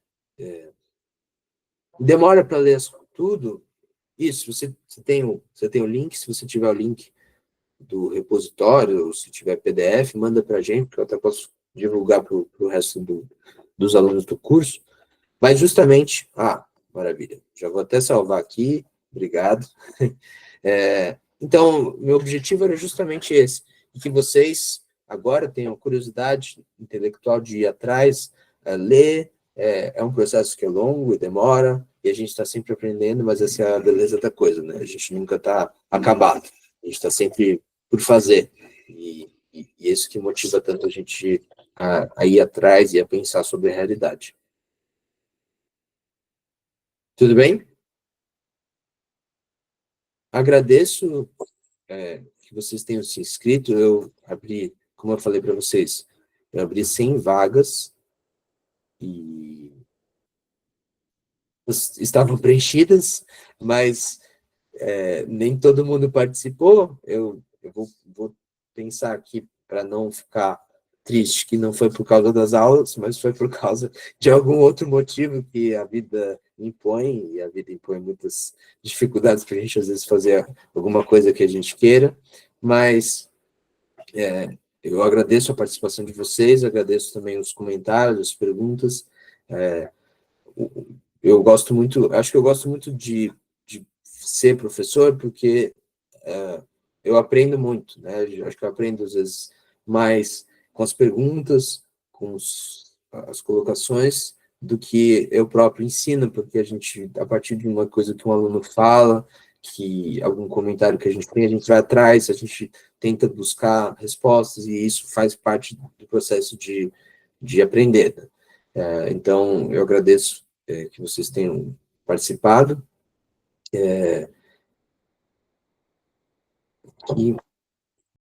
Demora para ler tudo? Isso, você tem o link, se você tiver o link do repositório, ou se tiver PDF, manda para a gente, que eu até posso divulgar para o resto dos alunos do curso. Mas justamente, maravilha, já vou até salvar aqui, obrigado. Então, meu objetivo era justamente esse, e que vocês agora tenham curiosidade intelectual de ir atrás, ler, é um processo que é longo e demora, e a gente está sempre aprendendo, mas essa é a beleza da coisa, né? A gente nunca está acabado, a gente está sempre por fazer, e isso que motiva tanto a gente a ir atrás e a pensar sobre a realidade. Tudo bem? Agradeço que vocês tenham se inscrito. Eu abri, como eu falei para vocês, eu abri 100 vagas e estavam preenchidas, mas nem todo mundo participou. Eu vou pensar aqui para não ficar triste que não foi por causa das aulas, mas foi por causa de algum outro motivo que a vida impõe, e a vida impõe muitas dificuldades para a gente, às vezes, fazer alguma coisa que a gente queira, mas eu agradeço a participação de vocês, agradeço também os comentários, as perguntas. Eu gosto muito, acho que eu gosto muito de ser professor, porque eu aprendo muito, né? Acho que eu aprendo, às vezes, mais com as perguntas, com as colocações, do que eu próprio ensino, porque a gente, a partir de uma coisa que um aluno fala, que algum comentário que a gente tem, a gente vai atrás, a gente tenta buscar respostas, e isso faz parte do processo de aprender. Né? Então, eu agradeço que vocês tenham participado. E